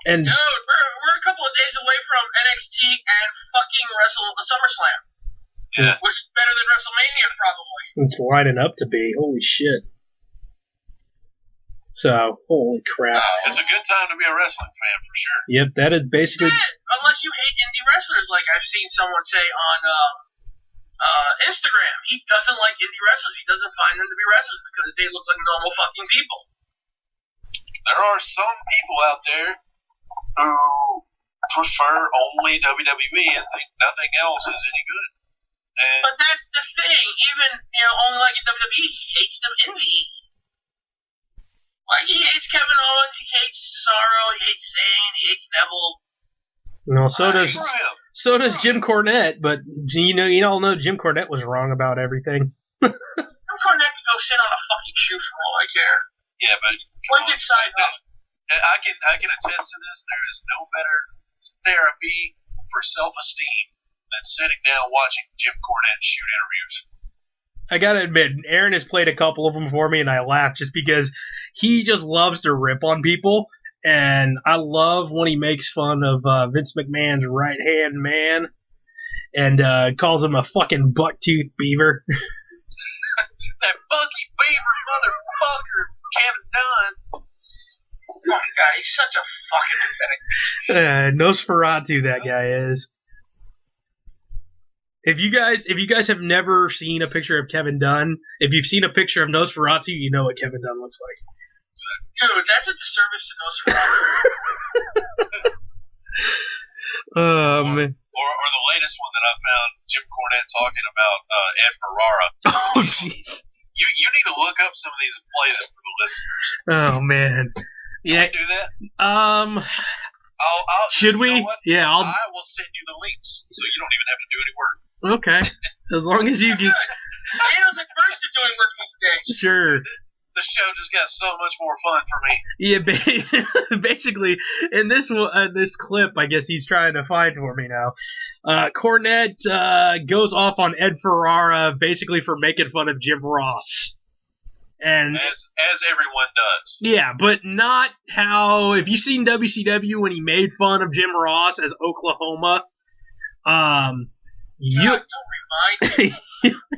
And dude, we're a couple of days away from NXT and fucking SummerSlam. Yeah. Which is better than WrestleMania, probably. it's lining up to be. Holy shit. So, holy crap. It's a good time to be a wrestling fan for sure. Yep, that is basically... Yeah, unless you hate indie wrestlers, like I've seen someone say on Instagram. He doesn't like indie wrestlers. He doesn't find them to be wrestlers because they look like normal fucking people. There are some people out there who prefer only WWE and think nothing else is any good. And but that's the thing. Even, only like in WWE, he hates them indie. Like, he hates Kevin Owens, he hates Cesaro, he hates Zayn, he hates Neville. No, so does Jim Cornette, but you all know Jim Cornette was wrong about everything. Jim Cornette can go sit on a fucking shoe for all I care. Yeah, but Pointed side up. I can attest to this. There is no better therapy for self-esteem than sitting down watching Jim Cornette shoot interviews. I gotta admit, Aaron has played a couple of them for me, and I laugh just because he just loves to rip on people, and I love when he makes fun of Vince McMahon's right-hand man and calls him a fucking buck-toothed beaver. That Bucky Beaver motherfucker, Kevin Dunn. Oh my god, he's such a fucking pathetic beast. Nosferatu, that guy is. If you guys have never seen a picture of Kevin Dunn, if you've seen a picture of Nosferatu, you know what Kevin Dunn looks like. Dude, that's a disservice to Nosferatu. Man. Or the latest one that I found, Jim Cornette talking about Ed Ferrara. Oh, jeez. You need to look up some of these and play them for the listeners. Oh, man. Can we do that? Should we? You know what? Yeah, I will send you the links, so you don't even have to do any work. Okay. As long as you do. Daniel's adverse to doing work these days. Sure. The show just got so much more fun for me. Yeah, basically, in this clip, I guess he's trying to find for me now. Cornette goes off on Ed Ferrara basically for making fun of Jim Ross. And as everyone does. Yeah, but not how. If you've seen WCW when he made fun of Jim Ross as Oklahoma, don't remind me.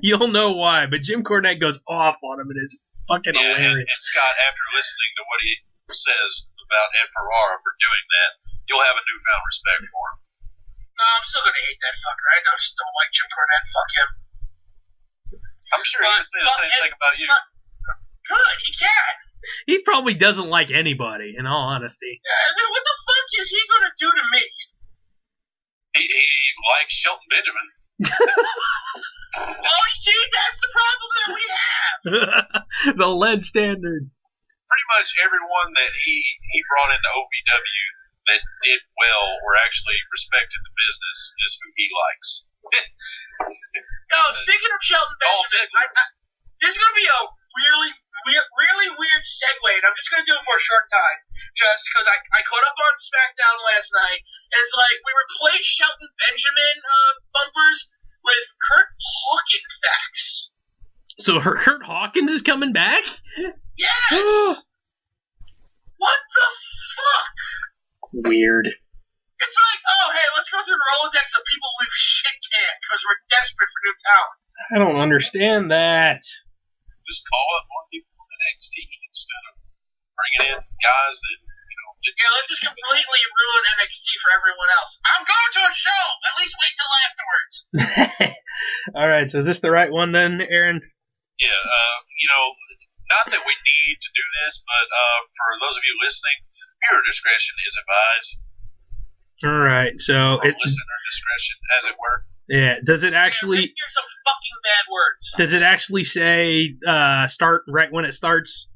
you'll know why. But Jim Cornette goes off on him, and it's fucking hilarious. And Scott, after listening to what he says about Ed Ferrara for doing that, you'll have a newfound respect for him. No, I'm still gonna hate that fucker. I just don't like Jim Cornette. Fuck him. I'm sure he can say the same thing about you. Good, he can. He probably doesn't like anybody, in all honesty. Yeah, what the fuck is he gonna do to me? He likes Shelton Benjamin. Well, you see, that's the problem that we have. The lead standard. Pretty much everyone that he brought into OVW that did well or actually respected the business is who he likes. Yo, speaking of Shelton Benjamin, this is going to be a really weird segue, and I'm just going to do it for a short time, just because I caught up on SmackDown last night, and it's like we replaced Shelton Benjamin bumpers with Kurt Hawkins facts. So Kurt Hawkins is coming back? Yes! What the fuck? Weird. It's like, oh, hey, let's go through the Rolodex of people we've shit canned because we're desperate for new talent. I don't understand that. Just call up more people from NXT instead of bringing in guys that, Yeah, let's just completely ruin NXT for everyone else. I'm going to a show! At least wait till afterwards. Alright, so is this the right one then, Aaron? Yeah, not that we need to do this, but for those of you listening, viewer discretion is advised. Alright, so Listener discretion, as it were. Yeah, does it actually... Here's some fucking bad words. Does it actually say start right when it starts?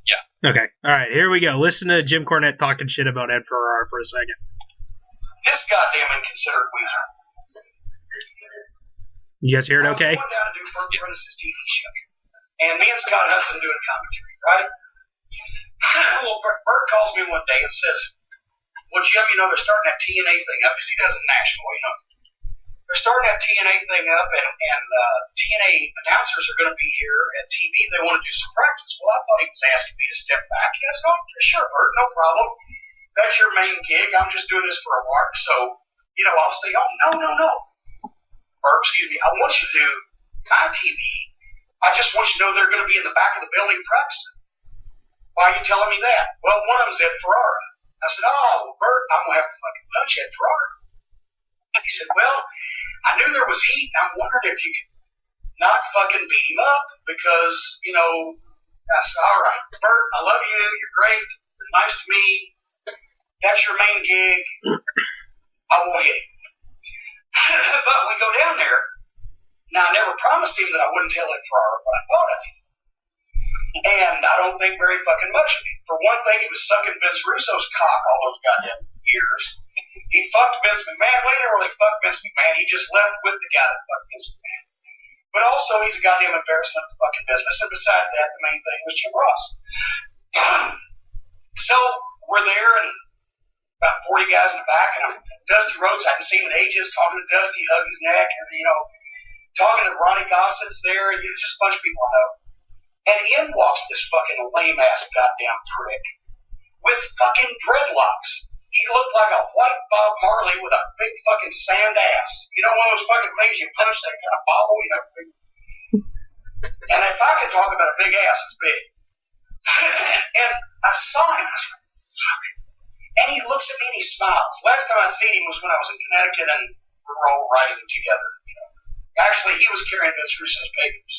Yeah. Okay, alright, here we go. Listen to Jim Cornette talking shit about Ed Ferrara for a second. This goddamn inconsiderate weasel. You guys hear it okay? I was going down to do Bert Prentice's TV show. And me and Scott Hudson doing commentary, right? Well, Bert calls me one day and says, well, Jim, they're starting that TNA thing up, because he does it national, They're starting that TNA thing up, and TNA announcers are going to be here at TV. They want to do some practice. Well, I thought he was asking me to step back. He goes, oh, sure, Bert, no problem. That's your main gig. I'm just doing this for a lark, so, I'll stay home. No. Or, excuse me, I want you to do my TV. I just want you to know they're going to be in the back of the building practicing. Why are you telling me that? Well, one of them's Ed Ferrara. I said, oh, well, Bert, I'm going to have to fucking punch Ed Ferrara. He said, well, I knew there was heat, and I'm wondering if you could not fucking beat him up because, I said, all right, Bert, I love you. You're great. You're nice to me. That's your main gig. I won't hit him. But we go down there. Now, I never promised him that I wouldn't tell Ed Ferrara what I thought of him. And I don't think very fucking much of him. For one thing, he was sucking Vince Russo's cock all those goddamn years. He fucked Vince McMahon. Well, he didn't really fuck Vince McMahon. He just left with the guy that fucked Vince McMahon. But also, he's a goddamn embarrassment of the fucking business. And besides that, the main thing was Jim Ross. So we're there, and about 40 guys in the back, and I'm Dusty Rhodes. I hadn't seen him in ages. Talking to Dusty, hugged his neck, and talking to Ronnie Gossets there, and just a bunch of people I know. And in walks this fucking lame ass goddamn prick with fucking dreadlocks. He looked like a white Bob Marley with a big fucking sand ass. One of those fucking things you punch that kind of bobble, And if I could talk about a big ass, it's big. And I saw him. I was like, fuck. And he looks at me and he smiles. Last time I'd seen him was when I was in Connecticut and we were all riding together. Actually, he was carrying Vince Russo's papers.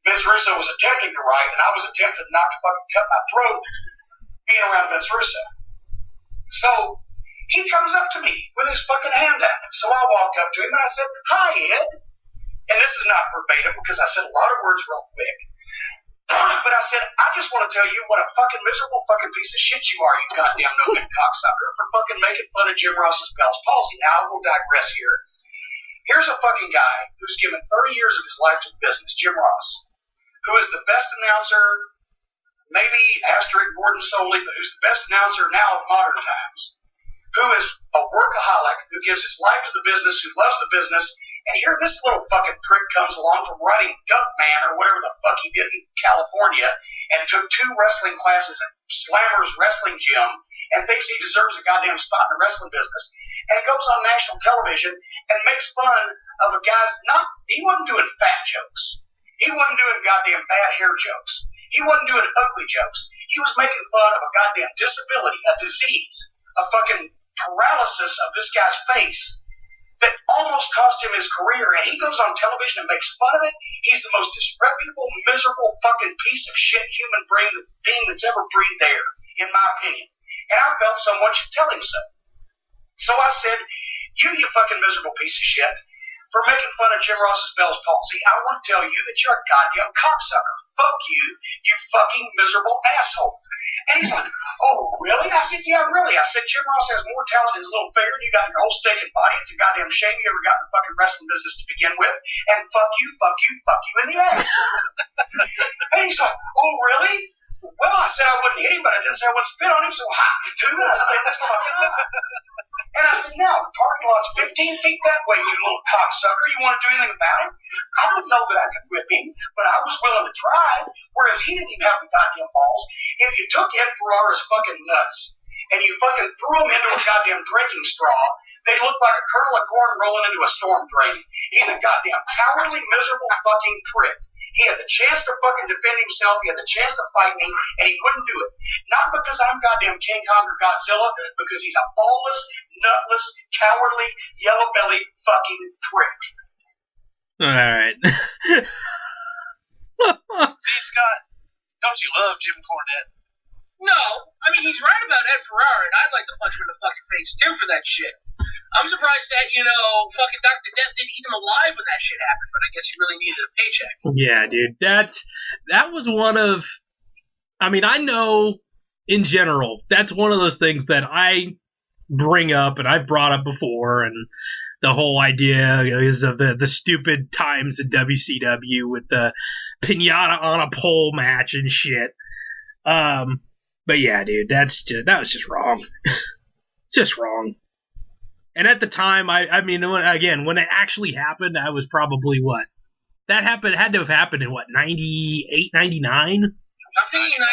Vince Russo was attempting to write, and I was attempting not to fucking cut my throat being around Vince Russo. So he comes up to me with his fucking hand out. So I walked up to him and I said, "Hi, Ed." And this is not verbatim because I said a lot of words real quick. But I said, "I just want to tell you what a fucking miserable fucking piece of shit you are, you goddamn no-good cocksucker, for fucking making fun of Jim Ross's Bell's palsy." Now, I will digress here. Here's a fucking guy who's given 30 years of his life to the business, Jim Ross, who is the best announcer, maybe asterisk Gordon Soley, but who's the best announcer now of modern times, who is a workaholic, who gives his life to the business, who loves the business, and here this little fucking prick comes along from writing Duckman or whatever the fuck he did in California and took 2 wrestling classes at Slammer's Wrestling Gym and thinks he deserves a goddamn spot in the wrestling business, and goes on national television and makes fun of a guy's he wasn't doing fat jokes. He wasn't doing goddamn bad hair jokes. He wasn't doing ugly jokes. He was making fun of a goddamn disability, a disease, a fucking paralysis of this guy's face that almost cost him his career, and he goes on television and makes fun of it. He's the most disreputable, miserable fucking piece of shit human being that's ever breathed air, in my opinion. And I felt someone should tell him so. So I said, you fucking miserable piece of shit, for making fun of Jim Ross's Bell's palsy, I want to tell you that you're a goddamn cocksucker. Fuck you, you fucking miserable asshole. And he's like, "Oh, really?" I said, "Yeah, really." I said, "Jim Ross has more talent in his little finger than you got in your whole stinking body. It's a goddamn shame you ever got in the fucking wrestling business to begin with. And fuck you in the ass." And he's like, "Oh, really?" Well, I said I wouldn't hit him, but I didn't say I wouldn't spit on him, so hot, dude. I spit the fucking up. And I said, "Now, the parking lot's 15 feet that way, you little cocksucker. You want to do anything about it?" I don't know that I could whip him, but I was willing to try, whereas he didn't even have the goddamn balls. If you took Ed Ferrara's fucking nuts and you fucking threw them into a goddamn drinking straw, they look like a kernel of corn rolling into a storm drain. He's a goddamn cowardly, miserable fucking prick. He had the chance to fucking defend himself. He had the chance to fight me, and he wouldn't do it. Not because I'm goddamn King Kong or Godzilla, because he's a ballless, nutless, cowardly, yellow-bellied fucking prick. All right. See, Scott, don't you love Jim Cornette? No, I mean, he's right about Ed Ferrara, and I'd like to punch him in the fucking face, too, for that shit. I'm surprised that, fucking Dr. Death didn't eat him alive when that shit happened, but I guess he really needed a paycheck. Yeah, dude. That was one of... I mean, I know, in general, that's one of those things that I bring up, and I've brought up before, and the whole idea is of the stupid times in WCW with the pinata on a pole match and shit. But yeah, dude, that was just wrong. It's just wrong. And at the time, I mean, when it actually happened, I was probably what? That had to have happened in what, 98, 99? I'm thinking 99.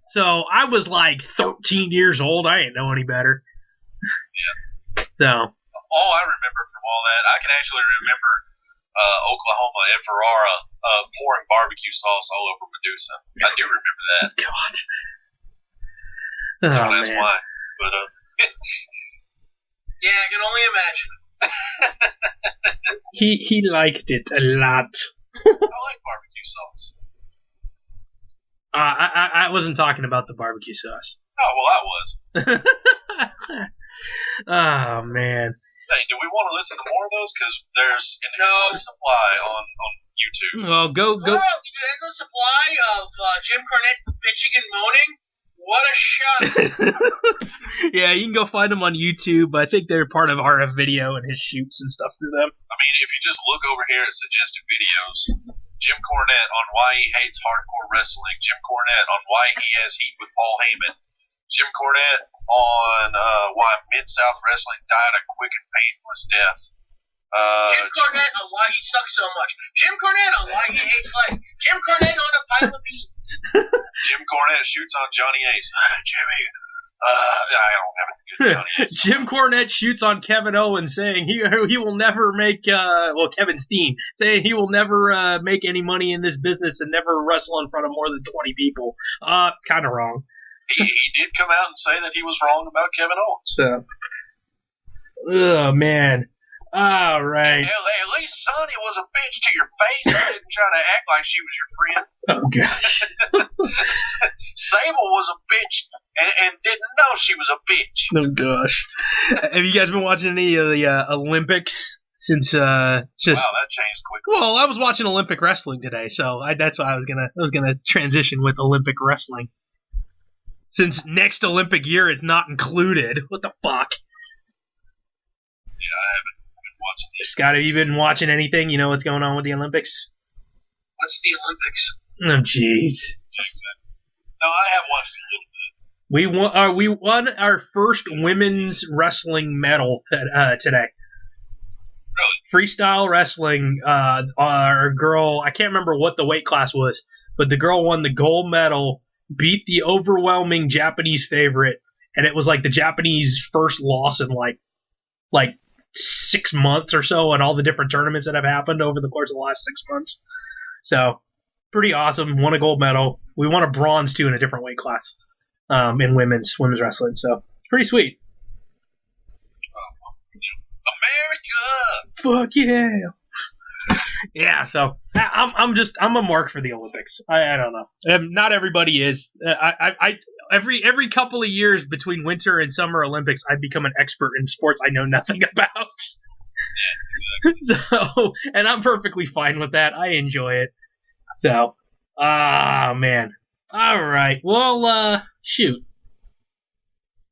So I was like 13 years old. I didn't know any better. Yeah. So. All I remember from all that, I can actually remember Oklahoma Ed Ferrara pouring barbecue sauce all over Medusa. I do remember that. God. Don't ask why, but yeah, I can only imagine. He liked it a lot. I like barbecue sauce. I wasn't talking about the barbecue sauce. Oh, well, I was. Oh, man. Hey, do we want to listen to more of those? Because there's an endless supply on YouTube. Well, go. Oh, there's an endless supply of Jim Cornette bitching and moaning? What a shot! Yeah, you can go find them on YouTube. I think they're part of RF Video and his shoots and stuff through them. I mean, if you just look over here at suggested videos, Jim Cornette on why he hates hardcore wrestling, Jim Cornette on why he has heat with Paul Heyman, Jim Cornette on why Mid-South Wrestling died a quick and painless death. Jim Cornette on why he sucks so much. Jim Cornette on why he hates life. Jim Cornette on a pile of beans. Jim Cornette shoots on Johnny Ace. Jimmy, I don't have a good Johnny Ace. Jim Cornette shoots on Kevin Owens, saying he will never make Kevin Steen saying he will never make any money in this business and never wrestle in front of more than 20 people. Kind of wrong. He did come out and say that he was wrong about Kevin Owens. So, oh man. All right. At least Sonny was a bitch to your face. He didn't try to act like she was your friend. Oh gosh. Sable was a bitch and didn't know she was a bitch. Oh gosh. Have you guys been watching any of the Olympics since Wow, that changed quickly. Well, I was watching Olympic wrestling today, so that's why I was gonna transition with Olympic wrestling. Since next Olympic year is not included. What the fuck? Yeah, I haven't been watching these. Scott, have you been watching anything? You know what's going on with the Olympics? What's the Olympics? Oh, jeez. Yeah, exactly. No, I have watched a little bit. We won our first women's wrestling medal today. Really? Freestyle wrestling. Our girl, I can't remember what the weight class was, but the girl won the gold medal, beat the overwhelming Japanese favorite, and it was like the Japanese first loss in like 6 months or so, and all the different tournaments that have happened over the course of the last 6 months. So, pretty awesome. Won a gold medal. We won a bronze too in a different weight class in women's wrestling. So, pretty sweet. America. Fuck yeah. Yeah, so I'm a mark for the Olympics. I don't know. Not everybody is. Every couple of years between winter and summer Olympics, I become an expert in sports I know nothing about. Yeah, exactly. So, and I'm perfectly fine with that. I enjoy it. So, man. All right. Well, shoot.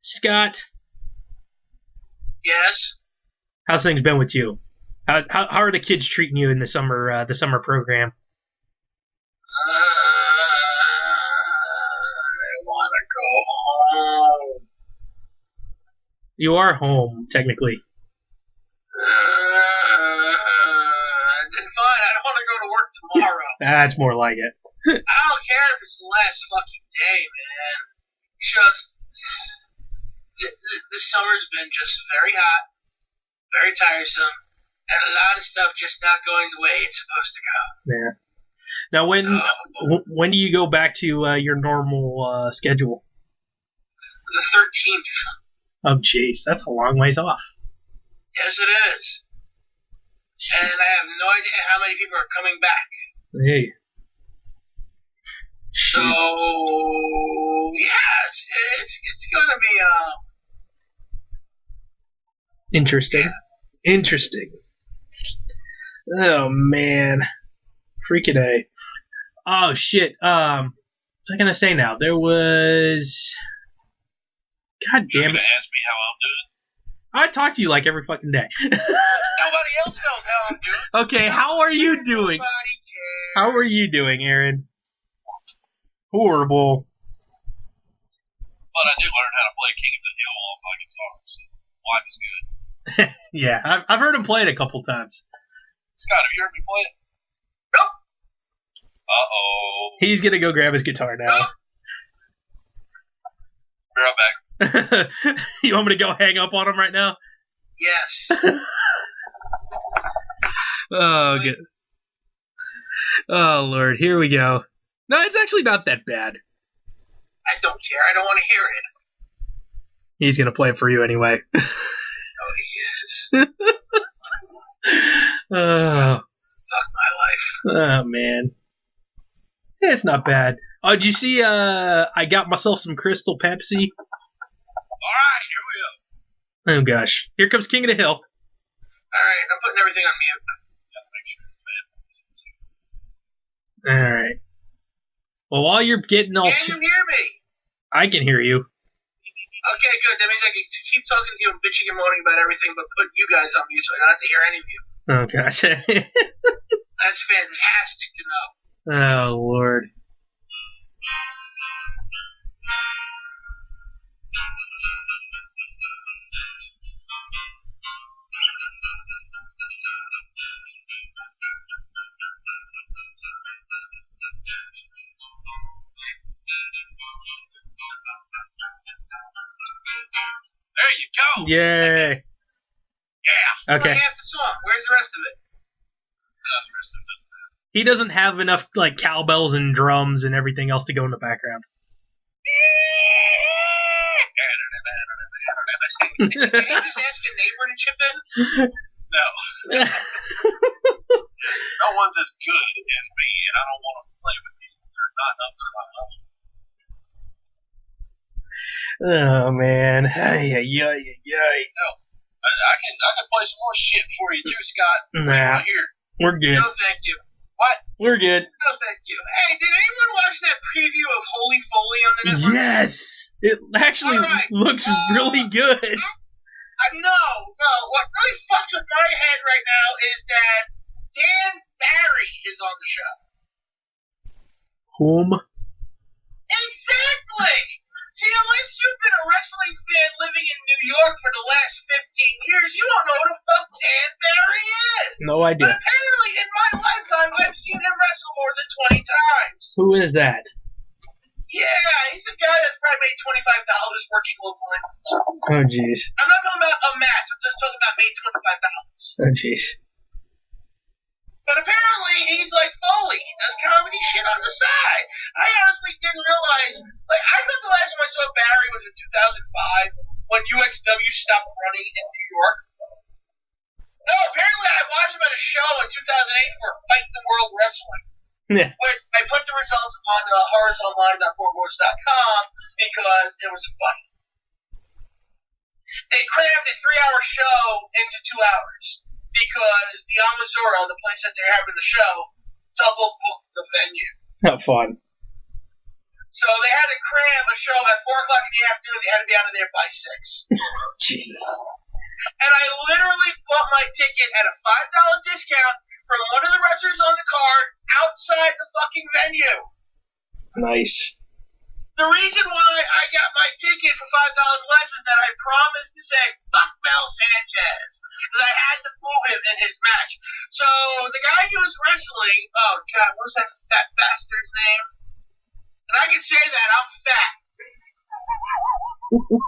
Scott, Yes. how's things been with you? How are the kids treating you in the summer program? I want to go home. You are home, technically. Then fine, I don't want to go to work tomorrow. That's more like it. I don't care if it's the last fucking day, man. Just this summer's been just very hot, very tiresome, and a lot of stuff just not going the way it's supposed to go. Yeah. Now, when do you go back to your normal schedule? The 13th. Oh, jeez, that's a long ways off. Yes, it is. And I have no idea how many people are coming back. Hey. So yeah, it's gonna be Interesting. Yeah. Interesting. Oh man, freaking A. Oh shit. What was I gonna say now? There was. God You're damn gonna it! ask me how I'm doing? I talk to you like every fucking day. Nobody else knows how I'm doing. Okay, how are you doing? Nobody cares. How are you doing, Aaron? Horrible. But I did learn how to play King of the Hill on my guitar, so life is good. Yeah, I've heard him play it a couple times. Scott, have you heard me play it? Nope. Uh-oh. He's gonna go grab his guitar now. Nope. Be right back. You want me to go hang up on him right now? Yes. Oh, good. Oh, Lord. Here we go. No, it's actually not that bad. I don't care. I don't want to hear it. He's going to play it for you anyway. Oh, he is. Oh, Fuck my life. oh, man. Yeah, it's not bad. Oh, did you see I got myself some Crystal Pepsi? Alright, here we go. Oh, gosh. Here comes King of the Hill. All right, I'm putting everything on mute. Gotta make sure it's bad. All right. Well, while you're getting all... Can you hear me? I can hear you. Okay, good. That means I can keep talking to you and bitching and moaning about everything, but put you guys on mute so I don't have to hear any of you. Oh, gotcha. That's fantastic to know. Oh, Lord. There you go. Yay. Yeah. Okay. Like half the song. Where's the rest of it? The rest of it. He doesn't have enough, like, cowbells and drums and everything else to go in the background. Can you just ask a neighbor to chip in? No. No one's as good as me, and I don't want to play with people that are not up to my level. Oh, man. Ay, ay, ay, ay. No. I can play some more shit for you too, Scott. Nah. Right here. We're good. No, thank you. What? We're good. No, thank you. Hey, did anyone watch that preview of Holy Foley on the network? Yes! It actually Alright, looks really good. No. What really fucks with my head right now is that Dan Barry is on the show. Whom? Exactly! See, unless you've been a wrestling fan living in New York for the last 15 years, you don't know who the fuck Dan Barry is. No But idea. apparently, in my lifetime, I've seen him wrestle more than 20 times. Who is that? Yeah, he's a guy that's probably made $25 working locally. Oh, jeez. I'm not talking about a match. I'm just talking about made $25. Oh, jeez. But apparently he's like Foley. He does comedy shit on the side. I honestly didn't realize. Like, I thought the last time I saw Barry was in 2005 when UXW stopped running in New York. No, apparently I watched him at a show in 2008 for Fight the World Wrestling. Yeah. Which I put the results on horrorsonline.boardboards.com because it was funny. They crammed a 3-hour show into 2 hours. Because the Amazura, the place that they're having the show, double booked the venue. Not fun. So they had to cram a show at 4 o'clock in the afternoon. They had to be out of there by 6. Jesus. And I literally bought my ticket at a $5 discount from one of the wrestlers on the card outside the fucking venue. Nice. The reason why I got my ticket for $5 less is that I promised to say, fuck Mel Sanchez. Because I had to boo him in his match. So, the guy he was wrestling, oh god, what was that fat bastard's name? And I can say that, I'm fat.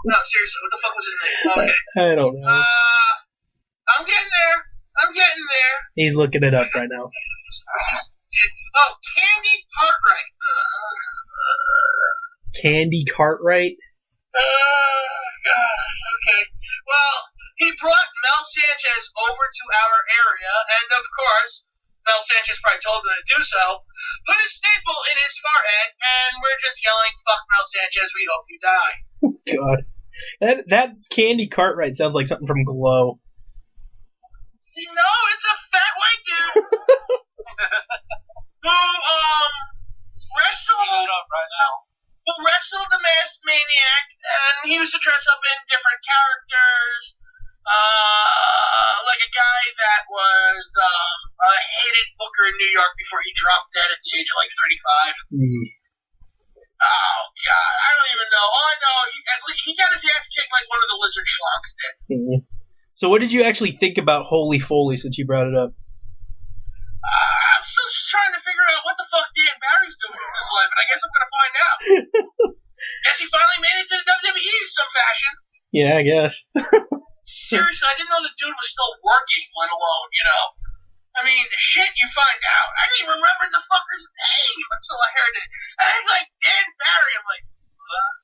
No, seriously, what the fuck was his name? Okay. I don't know. I'm getting there. He's looking it up right now. Oh, Candy Cartwright. Candy Cartwright? God, okay. Well, he brought Mel Sanchez over to our area, and of course, Mel Sanchez probably told him to do so, put a staple in his forehead, and we're just yelling, fuck Mel Sanchez, we hope you die. God. That Candy Cartwright sounds like something from Glow. No, it's a fat white dude who, wrestled the Masked Maniac, and he used to dress up in different characters, like a guy that was a hated booker in New York before he dropped dead at the age of like 35. Oh god, I don't even know. All I know, he got his ass kicked like one of the lizard schlocks did. So what did you actually think about Holy Foley since you brought it up? I'm still just trying to figure out what the fuck Dan Barry's doing with his life, and I guess I'm gonna find out. Guess he finally made it to the WWE in some fashion. Yeah, I guess. Seriously, I didn't know the dude was still working, let alone, I mean, the shit you find out. I didn't even remember the fucker's name until I heard it. And it's like, Dan Barry. I'm like, what?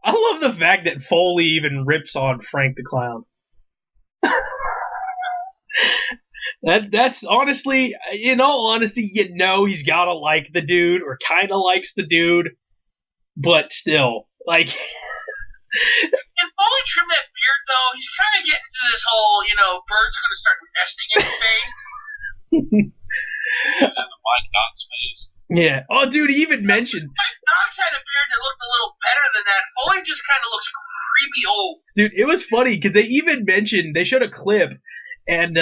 I love the fact that Foley even rips on Frank the Clown. That's honestly, in all honesty, he's gotta like the dude, or kinda likes the dude, but still, like... Can Foley trim that beard, though? He's kind of getting to this whole, birds are going to start nesting in his face. He's in the Mike Knox phase. Yeah. Oh, dude, he even mentioned. Mike Knox had a beard that looked a little better than that. Foley just kind of looks creepy old. Dude, it was funny because they even mentioned, they showed a clip, and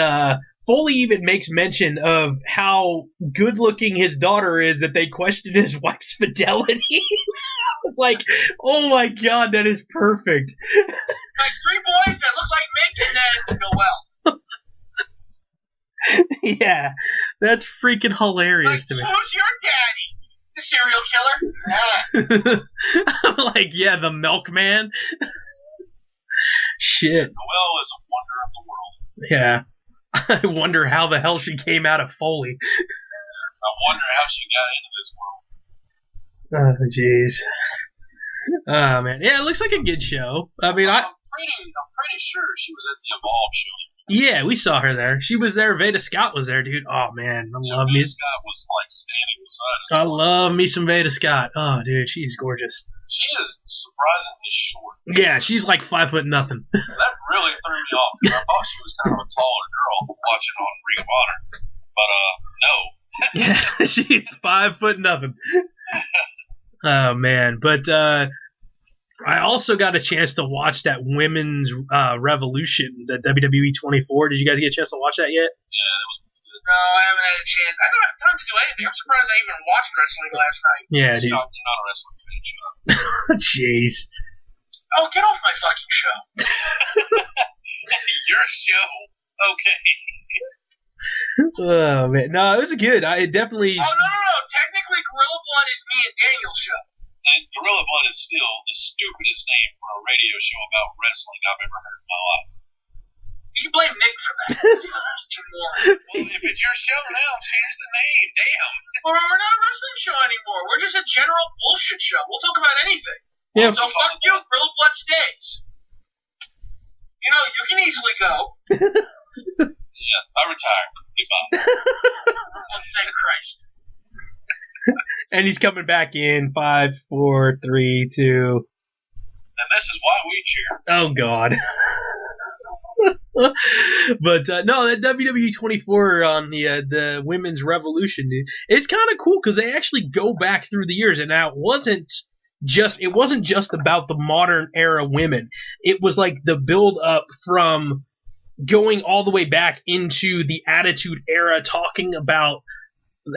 Foley even makes mention of how good looking his daughter is that they questioned his wife's fidelity. I was like, oh my god, that is perfect. Like 3 boys that look like Mick and then Noel. Yeah, that's freaking hilarious to me. Who's your daddy? The serial killer? I'm like, yeah, the milkman. Shit. Noelle is a wonder of the world. Yeah. I wonder how the hell she came out of Foley. I wonder how she got into this world. Oh, jeez. Oh, man. Yeah, it looks like a good show. I mean, I'm pretty sure she was at the Evolve show. Yeah, we saw her there. She was there. Veda Scott was there, dude. Oh, man. I love me. Veda Scott was like standing beside us. I love me some Veda Scott. Oh, dude, she's gorgeous. She is surprisingly short. Yeah, she's like 5 foot nothing. That really threw me off because I thought she was kind of a taller girl watching on Ring of Honor. But, no. Yeah, she's 5 foot nothing. Oh, man. But I also got a chance to watch that Women's Revolution, the WWE 24. Did you guys get a chance to watch that yet? Yeah, that was good. No, I haven't had a chance. I don't have time to do anything. I'm surprised I even watched wrestling last night. Yeah, dude. Scott, you're not a wrestling fan. Shut up. Jeez. Oh, get off my fucking show. Your show. Okay. Oh, man. No, it was good. I definitely... Oh, no. Technically, Gorilla Blood is me and Daniel's show. And Gorilla Blood is still the stupidest name for a radio show about wrestling I've ever heard in my life. You can blame Nick for that. Well, if it's your show now, change the name. Damn. Well, we're not a wrestling show anymore. We're just a general bullshit show. We'll talk about anything. Yeah. So fuck you, Gorilla Blood stays. You know, you can easily go. Yeah, I retire. Goodbye. Oh, thank Christ. And he's coming back in 5, 4, 3, 2. And this is why we cheer. Oh, God. But no, that WWE 24 on the Women's Revolution, dude, it's kind of cool because they actually go back through the years, and now it wasn't just about the modern era women. It was like the build up from going all the way back into the Attitude Era, talking about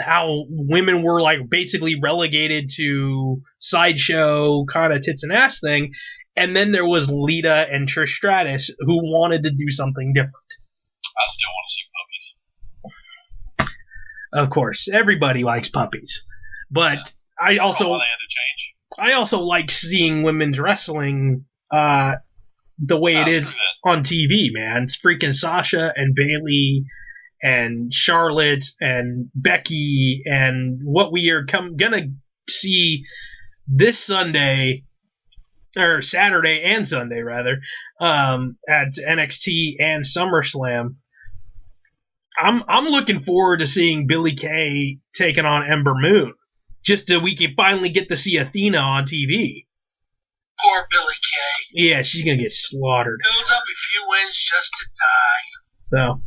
how women were like basically relegated to sideshow kind of tits and ass thing. And then there was Lita and Trish Stratus who wanted to do something different. I still want to see puppies. Of course, everybody likes puppies. But yeah. They had to change. I also like seeing women's wrestling the way it is on TV, man. It's freaking Sasha and Bayley and Charlotte and Becky and what we are gonna see this Sunday, or Saturday and Sunday rather, at NXT and SummerSlam. I'm looking forward to seeing Billie Kay taking on Ember Moon, just so we can finally get to see Athena on TV. Poor Billie Kay. Yeah, she's gonna get slaughtered. Builds up a few wins just to die. So.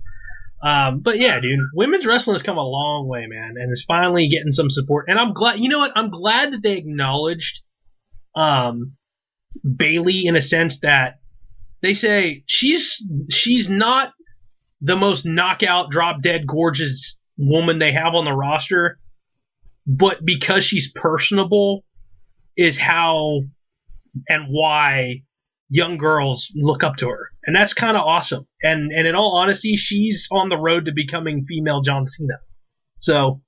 But yeah, dude, women's wrestling has come a long way, man, and it's finally getting some support. And I'm glad, you know what? I'm glad that they acknowledged, Bayley in a sense that they say she's not the most knockout, drop dead, gorgeous woman they have on the roster, but because she's personable is how and why young girls look up to her. And that's kind of awesome. And in all honesty, she's on the road to becoming female John Cena. So,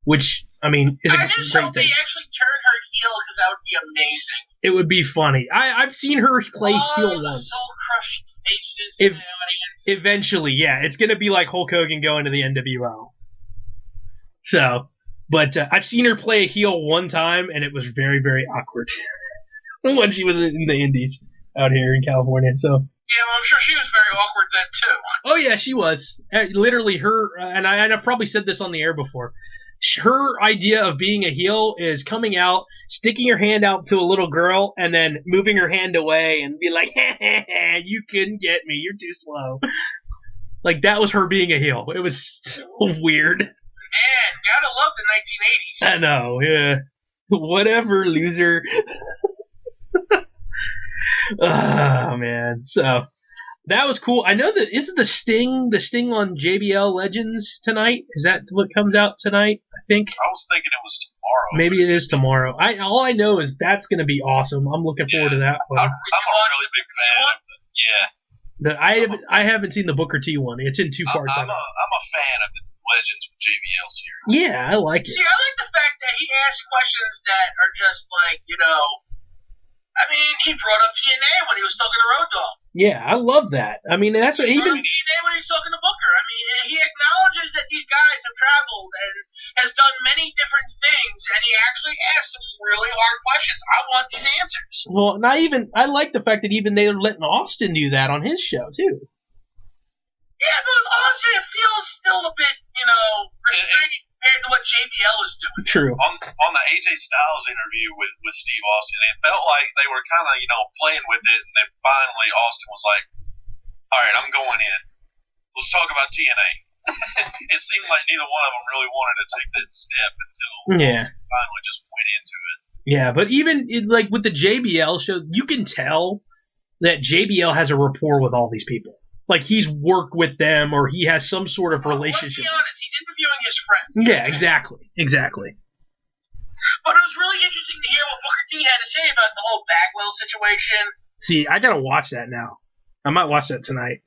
which, I mean, is a great thing. I just hope they actually turn her heel, because that would be amazing. It would be funny. I've seen her play heel the once. soul-crushed faces in the audience. Eventually, yeah. It's going to be like Hulk Hogan going to the NWO. So, but I've seen her play a heel one time, and it was very, very awkward when she was in the Indies out here in California. So. Yeah, well, I'm sure she was very awkward then, too. Oh, yeah, she was. Literally, her, and I've probably said this on the air before, her idea of being a heel is coming out, sticking your hand out to a little girl, and then moving her hand away and be like, you couldn't get me, you're too slow. Like, that was her being a heel. It was so weird. And Gotta love the 1980s. I know, yeah. Whatever, loser. Oh, man. So, that was cool. I know that, isn't the Sting on JBL Legends tonight? Is that what comes out tonight, I think? I was thinking it was tomorrow. Maybe it is tomorrow. All I know is that's going to be awesome. I'm looking forward to that one. I'm a really big fan of it. Yeah. I haven't seen the Booker T one. It's in 2 parts. I'm a fan of the Legends with JBL series. Yeah, I like it. See, I like the fact that he asks questions that are just like, I mean, he brought up TNA when he was talking to Road Dogg. Yeah, I love that. I mean, that's what He brought even up TNA when he was talking to Booker. I mean, he acknowledges that these guys have traveled and has done many different things, and he actually asked some really hard questions. I want these answers. well, I like the fact that even they're letting Austin do that on his show too. Yeah, but with Austin, it feels still a bit, restricted compared to what JBL is doing. True. On the AJ Styles interview with Steve Austin, it felt like they were kind of, playing with it, and then finally Austin was like, all right, I'm going in. Let's talk about TNA. It seemed like neither one of them really wanted to take that step until Austin finally just went into it. Yeah, but even like with the JBL show, you can tell that JBL has a rapport with all these people. Like he's worked with them, or he has some sort of relationship. Let's be honest, he's interviewing his friend. Yeah, exactly. But it was really interesting to hear what Booker T had to say about the whole Bagwell situation. See, I gotta watch that now. I might watch that tonight.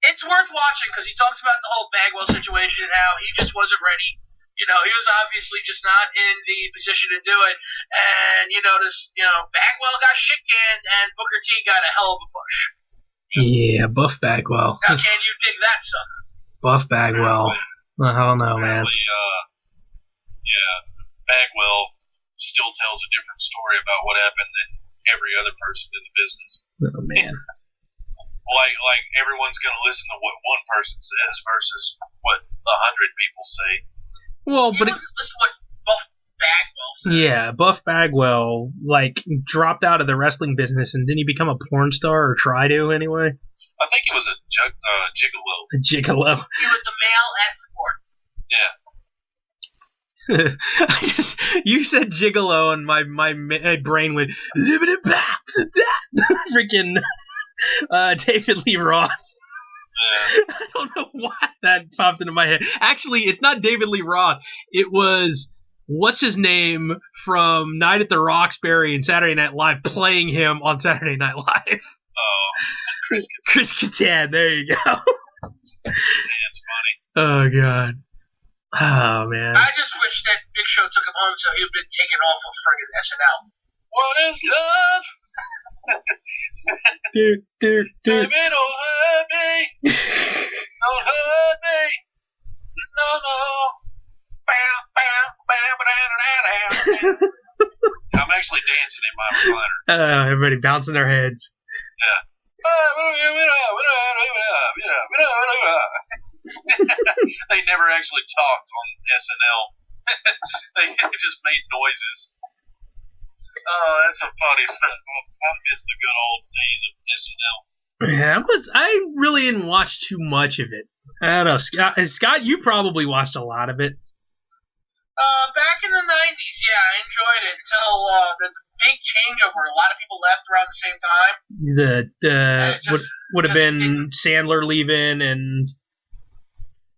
It's worth watching because he talks about the whole Bagwell situation and how he just wasn't ready. He was obviously just not in the position to do it. And you notice, Bagwell got shit canned and Booker T got a hell of a push. Yeah, Buff Bagwell. Now, can you dig that, sucker? Buff Bagwell. I don't know, man. Bagwell still tells a different story about what happened than every other person in the business. Oh, man. Like everyone's going to listen to what one person says versus what 100 people say. Well, but listen to what Buff Bagwell said. Yeah, Buff Bagwell dropped out of the wrestling business, and didn't he become a porn star, or try to anyway? I think he was a gigolo. A gigolo. He was a male escort. Yeah. You said gigolo, and my brain went living it back to that. Freaking David Lee Roth. Yeah. I don't know why that popped into my head. Actually, it's not David Lee Roth. It was, what's his name from Night at the Roxbury and Saturday Night Live, playing him on Saturday Night Live. Oh, Chris Kattan. There you go. Chris Kattan's funny. Oh, God. Oh, man. I just wish that Big Show took him home so he would have been taken off of friggin' SNL. What is love? Dude. Baby, don't hurt me. Don't hurt me. No. Bow, bow, bow, ba-da-da-da-da. I'm actually dancing in my recliner. Everybody bouncing their heads. Yeah. They never actually talked on SNL. They just made noises. Oh, that's some funny stuff. I miss the good old days of SNL. Yeah, I really didn't watch too much of it. I don't know, Scott, you probably watched a lot of it. Back in the 90s, yeah, I enjoyed it until the big changeover. A lot of people left around the same time. Would have been Sandler leaving, and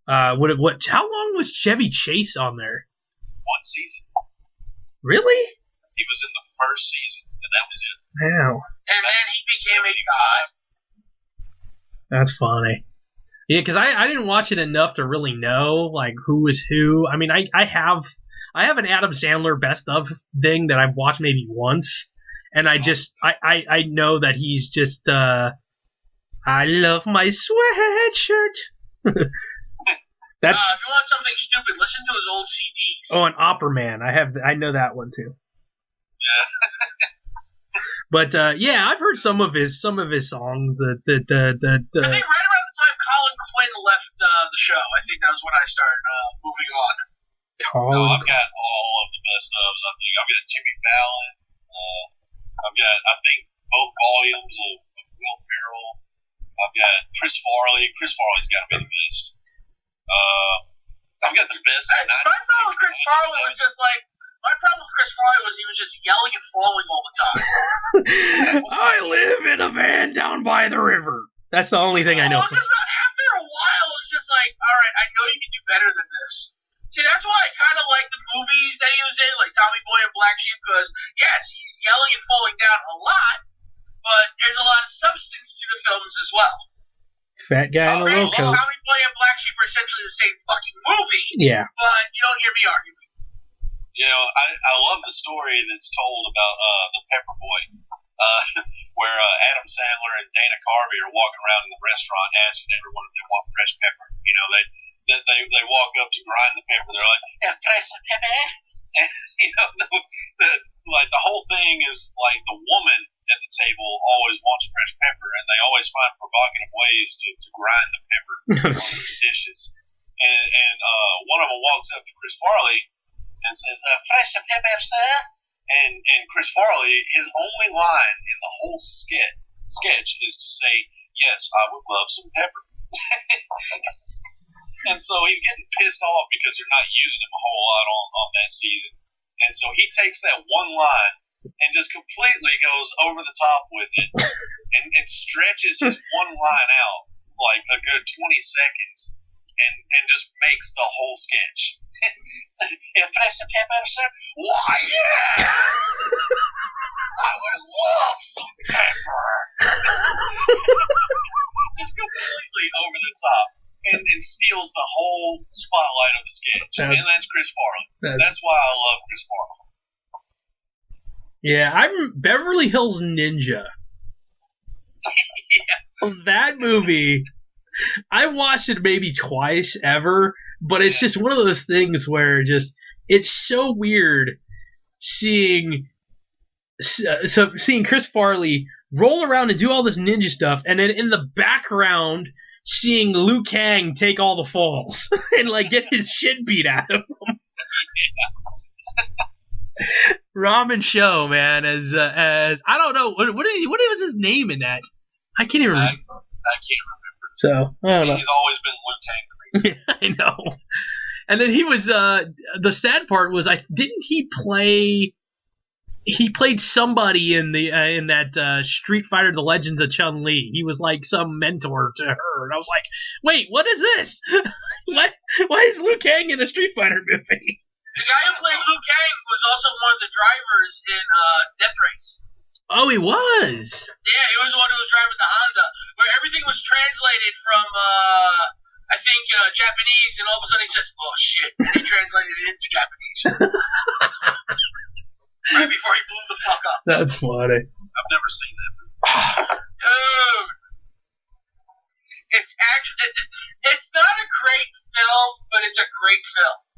how long was Chevy Chase on there? 1 season. Really? He was in the first season, and that was it. Wow. And then he became a god. That's funny. Yeah, because I didn't watch it enough to really know who is who. I mean, I have an Adam Sandler best of thing that I've watched maybe once, and I know that he's just I love my sweatshirt. That's if you want something stupid, listen to his old CDs. Oh, and Opera Man. I know that one too. Yeah. But yeah, I've heard some of his songs. I think right around the time Colin Quinn left the show, I think that was when I started moving on. No, I've got all of the best ofs. I think I've got Jimmy Fallon. I've got, I think, both volumes of Will Ferrell. I've got Chris Farley. Chris Farley's got to be the best. I've got the best. My problem with Chris Farley was just like, he was just yelling and falling all the time. I live in a van down by the river. That's the only thing I know. It's just not, after a while, it's just like, all right, I know you can do better than this. See, that's why I kind of like the movies that he was in, like Tommy Boy and Black Sheep, because, yes, he's yelling and falling down a lot, but there's a lot of substance to the films as well. Fat guy in a low coat. Tommy Boy and Black Sheep are essentially the same fucking movie. Yeah. But you don't hear me arguing. You know, I love the story that's told about the Pepper Boy, where Adam Sandler and Dana Carvey are walking around in the restaurant asking everyone if they want fresh pepper. You know, they walk up to grind the pepper. They're like, yeah, fresh pepper. And you know, the whole thing is like the woman at the table always wants fresh pepper, and they always find provocative ways to grind the pepper on these dishes. And one of them walks up to Chris Farley and says, fresh pepper, sir. And Chris Farley, his only line in the whole sketch is to say, yes, I would love some pepper. And so he's getting pissed off because they're not using him a whole lot on that season. And so he takes that one line and just completely goes over the top with it and stretches his one line out like a good 20 seconds and just makes the whole sketch. Yeah, fresh pepper, sir? Why, yeah! I would love some pepper! Just completely over the top and steals the whole spotlight of the sketch. And that's Chris Farley. That's why I love Chris Farley. Yeah, I'm Beverly Hills Ninja. Yeah. That movie, I watched it maybe twice ever, but it's just one of those things where just it's so weird seeing Chris Farley roll around and do all this ninja stuff, and then in the background seeing Liu Kang take all the falls and like get his shit beat out of him. Ramen Show, man, as I don't know what was his name in that? I can't even remember. I can't remember. So I don't know. He's always been Liu Kang to me. Yeah, I know. And then he was the sad part was didn't he play? He played somebody in that Street Fighter: The Legends of Chun-Li. He was like some mentor to her, and I was like, wait, what is this? Why is Liu Kang in a Street Fighter movie? The guy who played Liu Kang was also one of the drivers in Death Race. Oh, he was? Yeah, he was the one who was driving the Honda, where everything was translated from, I think, Japanese, and all of a sudden he says, oh shit, and he translated it into Japanese. Right before he blew the fuck up. That's funny. I've never seen that movie. Dude. It's actually, it's not a great film, but it's a great film.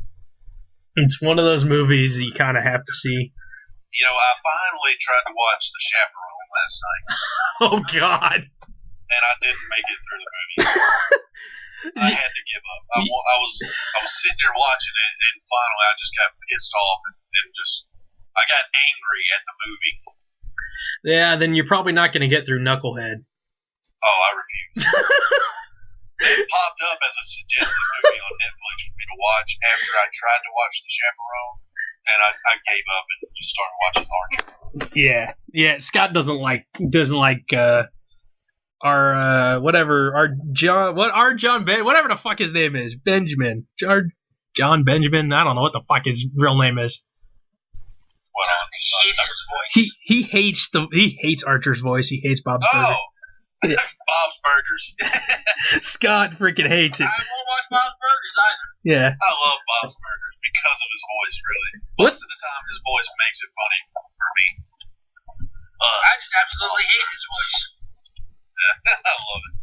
It's one of those movies you kind of have to see. You know, I finally tried to watch The Chaperone last night. Oh, God. And I didn't make it through the movie. I had to give up. I was sitting there watching it, and finally I just got pissed off and just, I got angry at the movie. Yeah, then you're probably not going to get through Knucklehead. Oh, I refuse. It popped up as a suggested movie on Netflix for me to watch after I tried to watch The Chaperone, and I gave up and just started watching Archer. Yeah. Scott doesn't like whatever the fuck his name is, Benjamin, John Benjamin. I don't know what the fuck his real name is. What on? He hates Archer's voice. He hates Bob's Burgers. Yeah. Bob's Burgers. Scott freaking hates it. I won't watch Bob's Burgers either. Yeah. I love Bob's Burgers because of his voice, really. Most of the time, his voice makes it funny for me. I just absolutely hate his voice. I love it.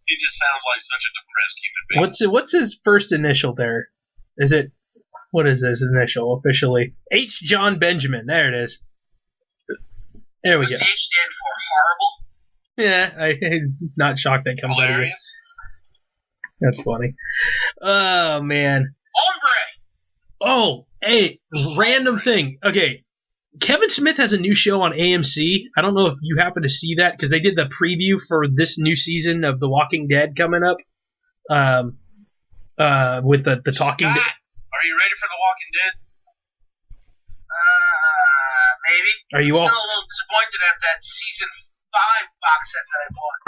He just sounds like such a depressed human being. What's his first initial there? What is his initial officially? H. John Benjamin. There it is. There we go. Does H stand for horrible? Yeah, I'm not shocked that comes out of it. That's funny. Oh, man. Hombre! Oh, hey, random thing. Okay, Kevin Smith has a new show on AMC. I don't know if you happen to see that, because they did the preview for this new season of The Walking Dead coming up. with the talking. Scott, are you ready for The Walking Dead? Maybe. Are you all? Still a little disappointed at that season 5 box set that I bought.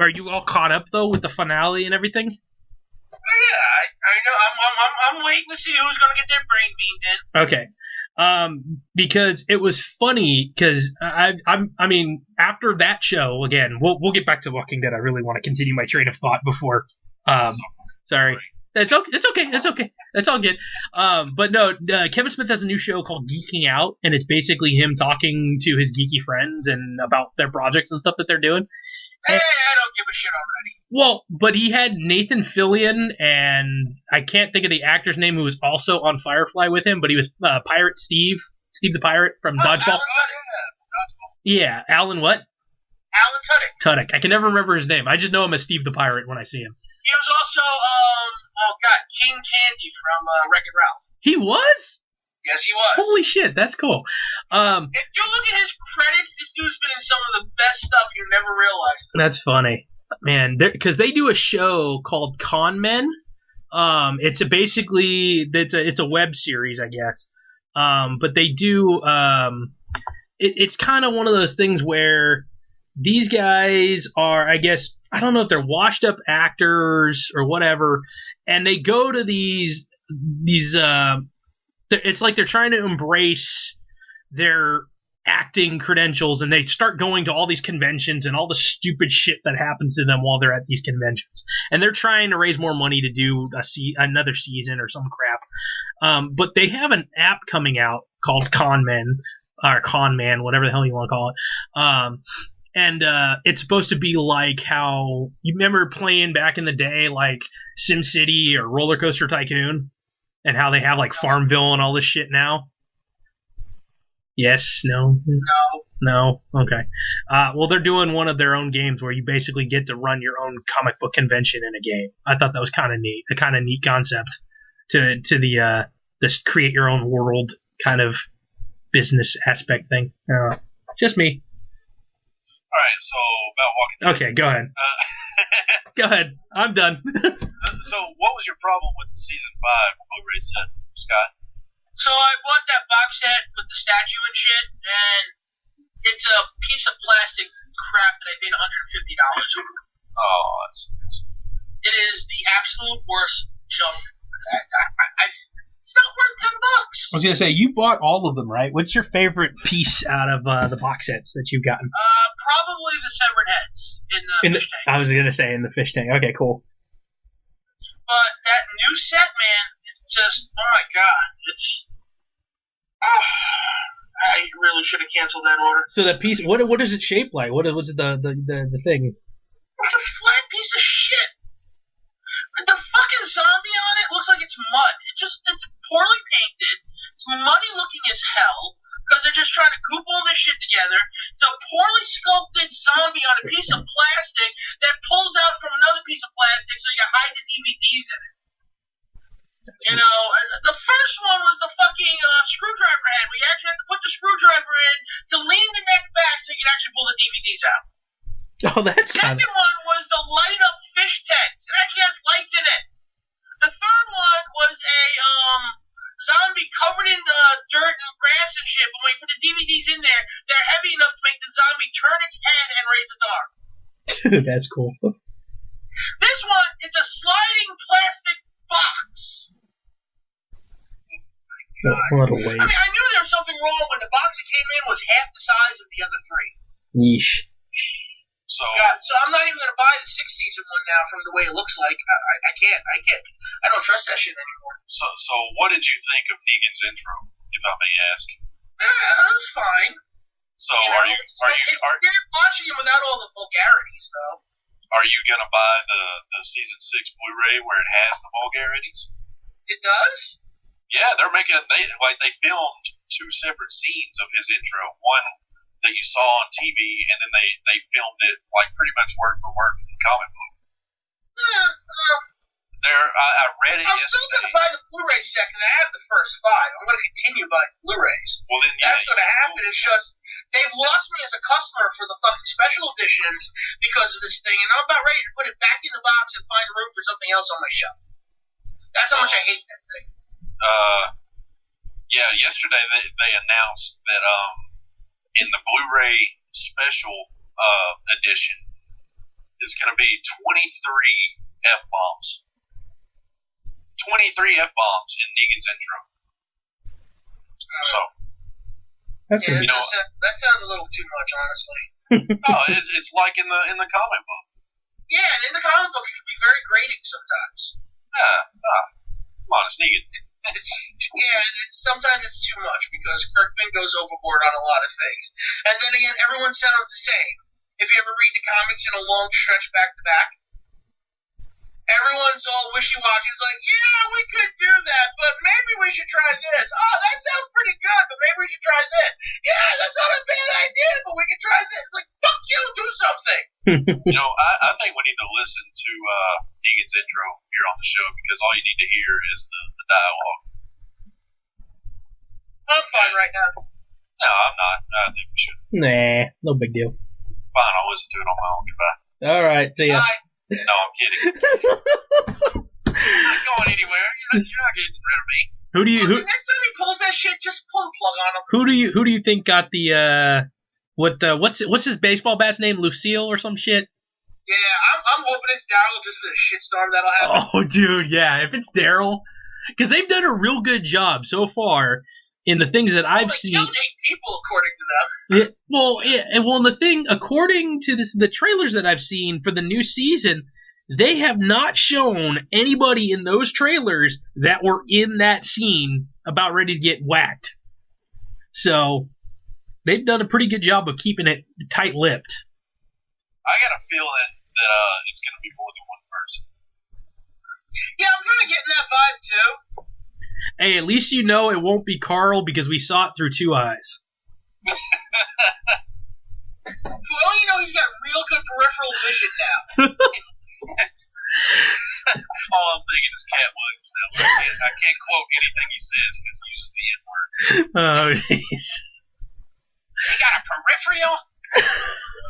Are you all caught up though with the finale and everything? Yeah, I know. I'm waiting to see who's gonna get their brain beamed in. Okay. Because it was funny because I mean after that show again we'll get back to Walking Dead. I really want to continue my train of thought before. Sorry. It's okay. It's okay. It's all good. But no, Kevin Smith has a new show called Geeking Out, and it's basically him talking to his geeky friends and about their projects and stuff that they're doing. Hey, I don't give a shit already. Well, but he had Nathan Fillion, and I can't think of the actor's name who was also on Firefly with him, but he was Pirate Steve the Pirate from Dodgeball. Alan Yeah, Alan what? Alan Tudyk. Tudyk. I can never remember his name. I just know him as Steve the Pirate when I see him. He was also, King Candy from Wreck-It Ralph. He was? Yes, he was. Holy shit, that's cool. If you look at his credits, this dude's been in some of the best stuff you never realized. That's funny. Man, because they do a show called Con Men. It's a web series, I guess. But they do, it's kind of one of those things where these guys are, I guess, I don't know if they're washed up actors or whatever, and they go to these it's like they're trying to embrace their acting credentials, and they start going to all these conventions and all the stupid shit that happens to them while they're at these conventions, and they're trying to raise more money to do another season or some crap. But they have an app coming out called Con Men or Con Man, whatever the hell you want to call it. And it's supposed to be like how you remember playing back in the day, like SimCity or Roller Coaster Tycoon, and how they have like Farmville and all this shit now. Yes, no, okay. Well, they're doing one of their own games where you basically get to run your own comic book convention in a game. I thought that was kind of neat, a kind of neat concept to the this create your own world kind of business aspect thing. Just me. All right, so about Walking Dead. Okay, go ahead. Go ahead. I'm done. So, what was your problem with the season 5 Blu-ray set, Scott? So I bought that box set with the statue and shit, and it's a piece of plastic crap that I paid $150 for. Oh, that's It is the absolute worst junk. It's not worth $10. I was gonna say you bought all of them, right? What's your favorite piece out of the box sets that you've gotten? Probably the severed heads in the fish tank. I was gonna say in the fish tank. Okay, cool. But that new set, man, just oh my god, it's. I really should have canceled that order. So that piece, what is it shaped like? What's it the thing? It's a flat piece of shit. The fucking zombie on it looks like it's mud. It's poorly painted. It's muddy looking as hell because they're just trying to coop all this shit together. It's a poorly sculpted zombie on a piece of plastic that pulls out from another piece of plastic so you can hide the DVDs in it. You know, the first one was the fucking screwdriver head where you actually have to put the screwdriver in to lean the neck back so you can actually pull the DVDs out. Oh, that's kind of... Second one was the light-up fish tanks. It actually has lights in it. The third one was a zombie covered in dirt and grass and shit, but when you put the DVDs in there, they're heavy enough to make the zombie turn its head and raise its arm. Dude, that's cool. This one, it's a sliding plastic box. What a waste. I mean, I knew there was something wrong when the box that came in was half the size of the other three. Yeesh. So, God, so I'm not even going to buy the 6th season one now from the way it looks like. I can't. I don't trust that shit anymore. So what did you think of Negan's intro, if I may ask? Yeah, it was fine. So You know, are you it's weird watching it without all the vulgarities, though. are you gonna buy the season 6 Blu-ray where it has the vulgarities? It does? Yeah, they're making they filmed 2 separate scenes of his intro. One that you saw on TV, and then they filmed it like pretty much word for word from the comic book. I read it I'm yesterday. still going to buy the Blu-ray set, and I have the first 5. I'm going to continue buying Blu-rays. Well, then, yeah, that's going to happen. It's just they've lost me as a customer for the fucking special editions because of this thing, and I'm about ready to put it back in the box and find room for something else on my shelf. That's how much I hate that thing. Yeah, yesterday they announced that in the Blu-ray special edition, it's going to be 23 F-bombs. 23 F-bombs in Negan's intro. So, That's Yeah, gonna be. that sounds a little too much, honestly. oh, it's like in the comic book. Yeah, and in the comic book, it can be very grating sometimes. Come on, it's Negan. Sometimes it's too much because Kirkman goes overboard on a lot of things. And then again, everyone sounds the same. If you ever read the comics in a long stretch back to back, everyone's all wishy-washy. It's like, yeah, we could do that, but maybe we should try this. Oh, that sounds pretty good, but maybe we should try this. Yeah, that's not a bad idea, but we could try this. It's like, fuck you, do something. I think we need to listen to Negan's intro here on the show because all you need to hear is the dialogue. I'm fine right now. No, I'm not. I think we should. Nah, no big deal. Fine, I'll listen to it on my own. Goodbye. All right, see ya. Bye. No, I'm kidding. I'm not going anywhere. You're not getting rid of me. The next time he pulls that shit, just pull the plug on him. Who do you think got the what's his baseball bat's name? Lucille or some shit? Yeah, I'm hoping it's Daryl just for the shitstorm that'll happen. Oh, dude, yeah. If it's Daryl, because they've done a real good job so far in the things that I've seen. They killed 8 people, according to them. And the thing, according to the trailers that I've seen for the new season, they have not shown anybody in those trailers that were in that scene about ready to get whacked. So they've done a pretty good job of keeping it tight-lipped. I got a feeling that it's going to be more than one person. Yeah, I'm kind of getting that vibe, too. Hey, at least you know it won't be Carl because we saw it through 2 eyes. Well, you know he's got real good peripheral vision now. All I'm thinking is Cat Williams now. I can't quote anything he says because he uses the N-word. Oh, jeez. He got a peripheral?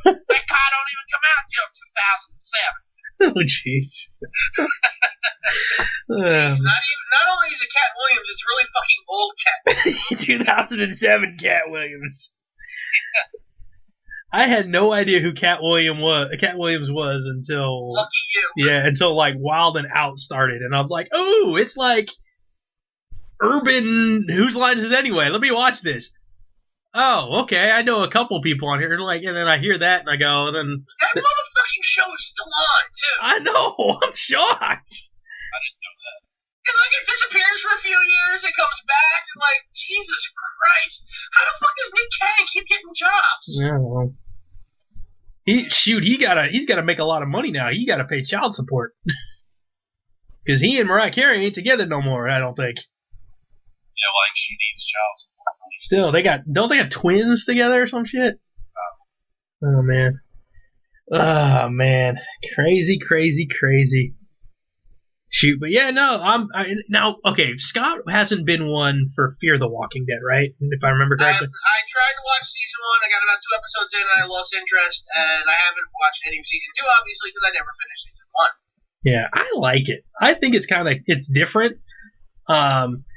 That car don't even come out till 2007. Oh, jeez. Not only is it Cat Williams, it's really fucking old Cat Williams. 2007 Cat Williams. I had no idea who Cat Williams was until Lucky you. Yeah, until like Wild and Out started, and I'm like, oh, it's like urban. Whose line is it anyway? Let me watch this. Oh, okay, I know a couple people on here, and then I hear that, and I go, and then that motherfucking show is still on too. I know, I'm shocked. I didn't know that. And like it disappears for a few years, it comes back, and like Jesus Christ, how the fuck does Nick Cannon keep getting jobs? Yeah, well, he's gotta make a lot of money now. He gotta pay child support because he and Mariah Carey ain't together no more. I don't think. Yeah, like she needs child support. Still, don't they have twins together or some shit? Oh man. Oh man, crazy. Shoot, but yeah, no, now okay. Scott hasn't been one for Fear the Walking Dead, right? If I remember correctly. I tried to watch season 1. I got about 2 episodes in, and I lost interest. And I haven't watched any of season 2, obviously, because I never finished season 1. Yeah, I like it. I think it's different.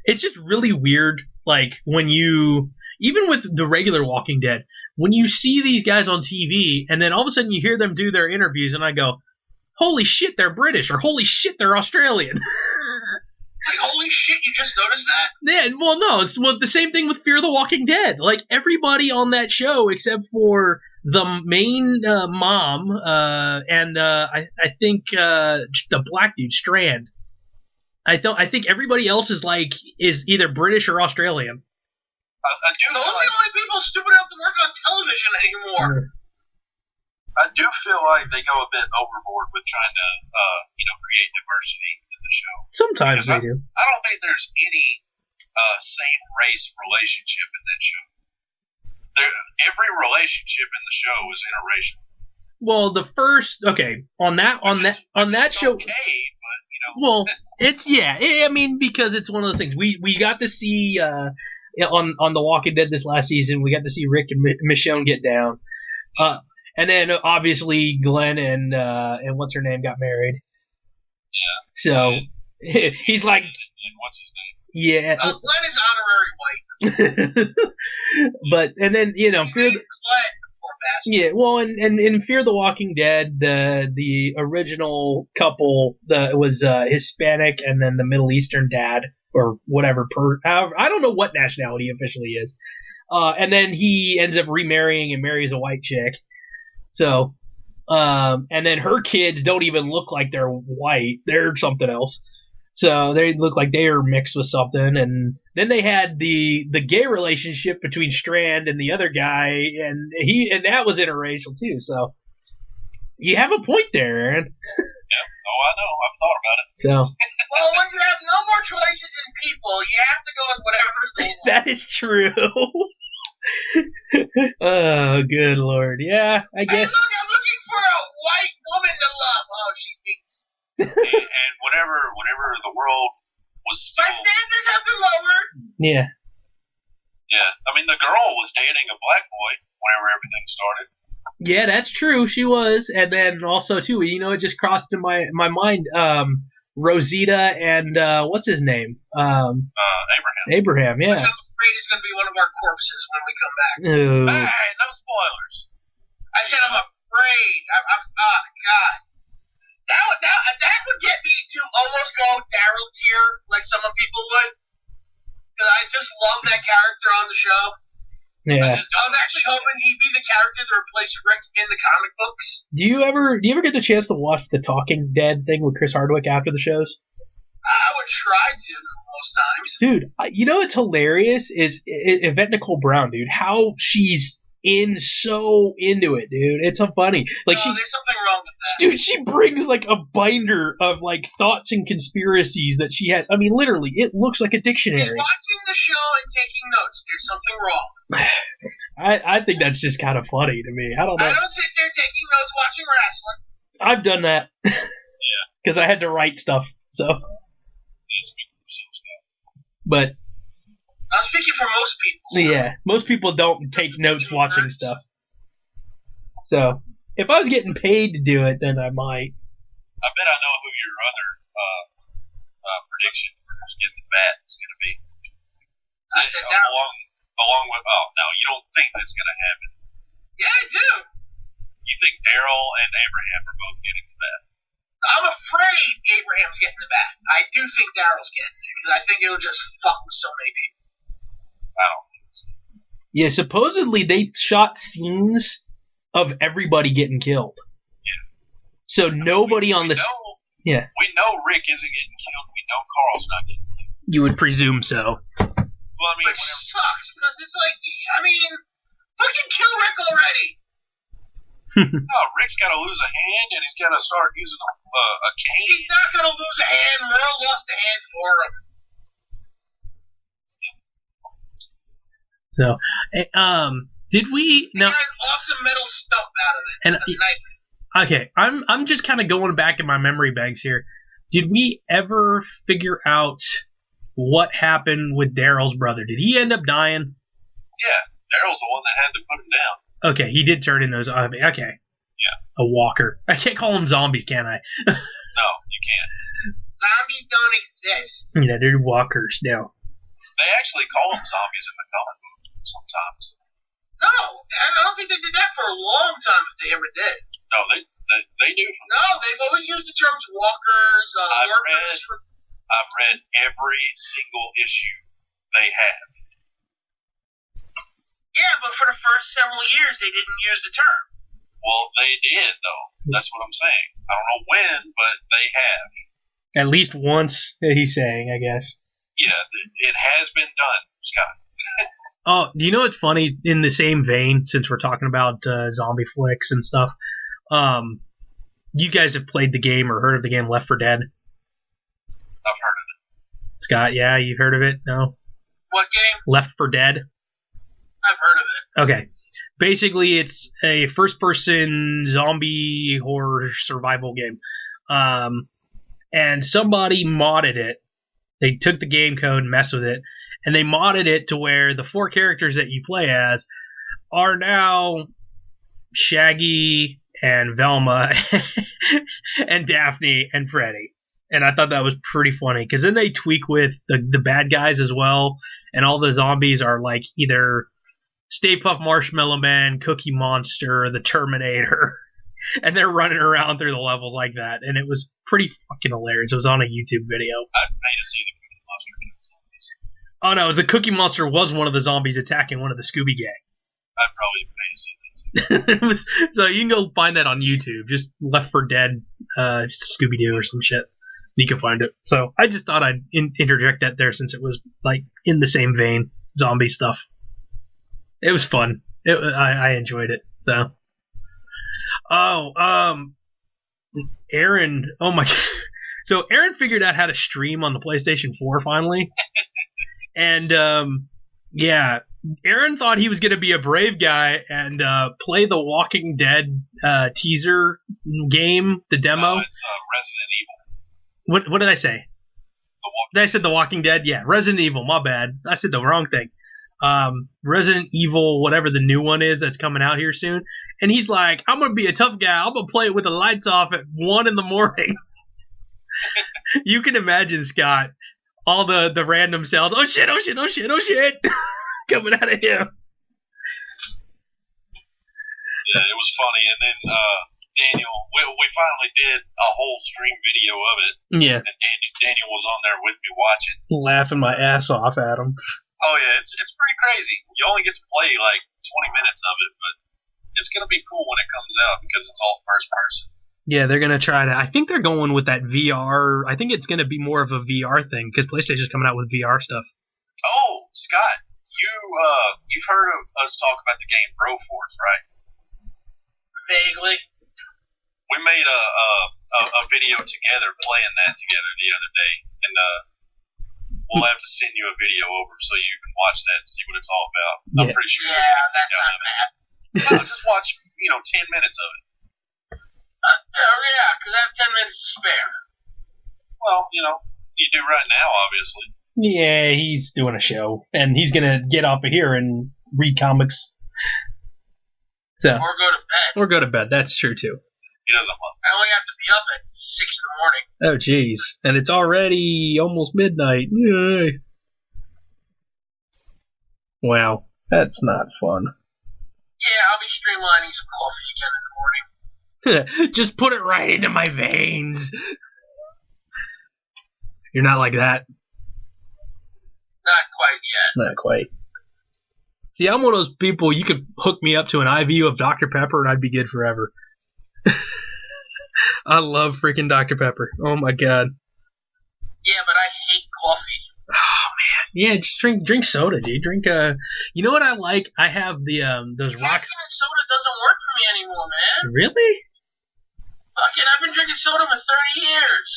It's just really weird. Like when even with the regular Walking Dead, when you see these guys on TV, and then all of a sudden you hear them do their interviews, and I go, holy shit, they're British, or holy shit, they're Australian. Like, holy shit, you just noticed that? Yeah, well, no, it's the same thing with Fear the Walking Dead. Like, everybody on that show, except for the main mom, and I think the black dude, Strand. I think everybody else is either British or Australian. Those are the only people stupid enough to work on television anymore. I do feel like they go a bit overboard with trying to, create diversity in the show. Sometimes they do. I don't think there's any same race relationship in that show. Every relationship in the show is interracial. Well, on that show. Okay, but Well, I mean, because it's one of those things we got to see on The Walking Dead this last season. We got to see Rick and Michonne get down. And then obviously Glenn and what's her name got married. Yeah. So He's like, And what's his name? yeah. Glenn is honorary white. But, and then, He named Glenn, poor bastard. yeah, well, and in Fear the Walking Dead, the original couple was Hispanic and then the Middle Eastern dad or whatever. I don't know what nationality he officially is. And then he ends up remarrying and marries a white chick. So, and then her kids don't even look like they're white; they're something else. So they look like they are mixed with something. And then they had the gay relationship between Strand and the other guy, and that was interracial too. So you have a point there, Aaron. Yeah. Oh, I know. I've thought about it. So Well, when you have no more choices in people, you have to go with whatever's the law. that is true. Oh, good lord. Yeah, I Hey, guess. look, I'm looking for a white woman to love. Oh, she's being... And whenever the world was still, My standards have been lowered. Yeah. yeah, I mean the girl was dating a black boy whenever everything started. Yeah, that's true. She was. And then also, too, it just crossed in my mind, Rosita and, what's his name? Abraham. Abraham, Which yeah. I'm afraid is going to be one of our corpses when we come back. Ooh. Hey, no spoilers. I said I'm afraid. Oh, God. That would get me to almost go Daryl tier, like some of people would. Because I just love that character on the show. Yeah. I'm actually hoping he'd be the character to replace Rick in the comic books. Do you ever get the chance to watch the Talking Dead thing with Chris Hardwick after the shows? I would try to most times. Dude, what's hilarious is Yvette Nicole Brown, dude. How she's so into it, dude. It's so funny. Like There's something wrong with that. dude, she brings like a binder of like thoughts and conspiracies that she has. I mean, literally, it looks like a He's dictionary. watching the show and taking notes. There's something wrong. I think that's just kind of funny to me. I don't know. I don't sit there taking notes watching wrestling. I've done that. Yeah. Because I had to write stuff. So, Yeah, speaking for themselves now. but I'm speaking for most people. yeah, most people don't take notes watching stuff. So, if I was getting paid to do it, then I might. I bet I know who your other prediction for who's getting the bat is going to be. I said Daryl. Along with, oh, no, you don't think that's going to happen. Yeah, I do. You think Daryl and Abraham are both getting the bat? I'm afraid Abraham's getting the bat. I do think Daryl's getting it because I think it'll just fuck with so many people. I don't think so. Yeah, supposedly they shot scenes of everybody getting killed. Yeah. So nobody on the. Yeah. We know Rick isn't getting killed. We know Carl's not getting killed. You would presume so. Well, I mean, Which sucks because it's like, I mean, fucking kill Rick already. no, Rick's got to lose a hand and he's got to start using a cane. He's not going to lose a hand. Merle lost a hand for him. So, did we? He No. got an awesome metal stump out of it. And with a knife. Okay, I'm just kind of going back in my memory banks here. Did we ever figure out what happened with Daryl's brother? Did he end up dying? Yeah, Daryl's the one that had to put him down. Okay, he did turn in those. Okay. Yeah. A walker. I can't call them zombies, can I? No, you can't. Zombies don't exist. Yeah, they're walkers now. They actually call them zombies in the comic book sometimes. No, I don't think they did that for a long time if they ever did. No, they do. No, they've always used the terms walkers, workers. I've read every single issue they have. Yeah, but for the first several years, they didn't use the term. Well, they did, though. That's what I'm saying. I don't know when, but they have. At least once, he's saying, I guess. Yeah, it has been done, Scott. Oh, do you know what's funny? In the same vein, since we're talking about zombie flicks and stuff, you guys have played the game or heard of the game Left 4 Dead? I've heard of it. Scott, yeah, you've heard of it? No? What game? Left 4 Dead? I've heard of it. Okay. Basically, it's a first-person zombie horror survival game. And somebody modded it. They took the game code and messed with it, and they modded it to where the 4 characters that you play as are now Shaggy and Velma and Daphne and Freddy. And I thought that was pretty funny because then they tweak with the bad guys as well, and all the zombies are like either Stay Puft Marshmallow Man, Cookie Monster, the Terminator, and they're running around through the levels like that, and it was pretty fucking hilarious. It was on a YouTube video. I'd pay to see the Cookie Monster zombies. Oh no, it was the Cookie Monster was one of the zombies attacking one of the Scooby Gang. I'd probably pay to see that too. It was, so you can go find that on YouTube. Just Left 4 Dead, Scooby Doo or some shit. You can find it. So I just thought I'd interject that there since it was like in the same vein, zombie stuff. It was fun. I enjoyed it. So, Aaron. Oh my. So Aaron figured out how to stream on the PlayStation 4 finally, and yeah, Aaron thought he was going to be a brave guy and play the Walking Dead teaser game, the demo. It's Resident Evil. What did I say? Did I said The Walking Dead? Yeah, Resident Evil. My bad. I said the wrong thing. Resident Evil, whatever the new one is that's coming out here soon. And he's like, I'm going to be a tough guy. I'm going to play it with the lights off at 1 in the morning. You can imagine, Scott, all the random sounds. Oh shit, oh shit, oh shit, oh shit. Coming out of him. Yeah, it was funny. And then Daniel, we finally did a whole stream video of it. Yeah. And Daniel was on there with me watching. Laughing my ass off at him. Oh yeah, it's pretty crazy. You only get to play like 20 minutes of it, but it's gonna be cool when it comes out because it's all first person. Yeah, they're gonna try to. I think they're going with that VR. I think it's gonna be more of a VR thing because PlayStation's coming out with VR stuff. Oh, Scott, you've heard of us talk about the game Broforce, right? Vaguely. We made a video together playing that together the other day, and we'll have to send you a video over so you can watch that and see what it's all about. Yeah. I'm pretty sure. Yeah, that's not gonna happen. No, just watch 10 minutes of it. Yeah, because I have 10 minutes to spare. Well, you do right now, obviously. Yeah, he's doing a show, and he's gonna get off of here and read comics. So Or go to bed. Or go to bed. That's true too. He doesn't love I only have to be up at 6 in the morning. Oh jeez, and it's already almost midnight. Yay. Wow, that's not fun. Yeah, I'll be streamlining some coffee again in the morning. Just put it right into my veins. You're not like that. Not quite yet. Not quite. See, I'm one of those people, you could hook me up to an IV of Dr. Pepper and I'd be good forever. I love freaking Dr. Pepper. Oh my god. Yeah, but I hate coffee. Oh man. Yeah, just drink soda, dude. Drink you know what I like? I have the those rocks. Caffeine and soda doesn't work for me anymore, man. Really? Fucking, I've been drinking soda for 30 years.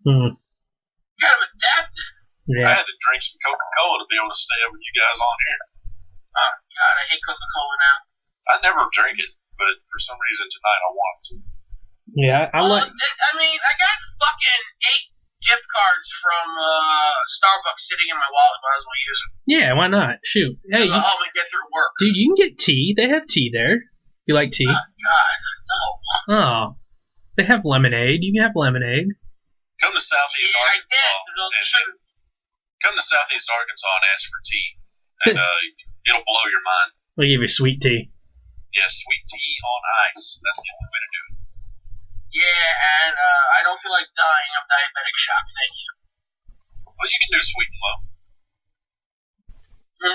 Kind of adapted. Yeah. I had to drink some Coca-Cola to be able to stay up with you guys on here. Oh, God, I hate Coca-Cola now. I never drink it, but for some reason tonight I wanted to. Yeah, I like. I mean, I got fucking 8 gift cards from Starbucks sitting in my wallet. Might as well use them. Yeah, why not? Shoot. Hey, It'll help me get through work. dude, you can get tea. They have tea there. You like tea? Oh, God, no. Oh, they have lemonade. You can have lemonade. Come to Southeast Yeah, I Arkansas. did. Come to Southeast Arkansas and ask for tea, and it'll blow your mind. They give you sweet tea. Yeah, sweet tea on ice. That's the only way to do it. Yeah, and I don't feel like dying of diabetic shock. Thank you. Well, you can do sweet and low.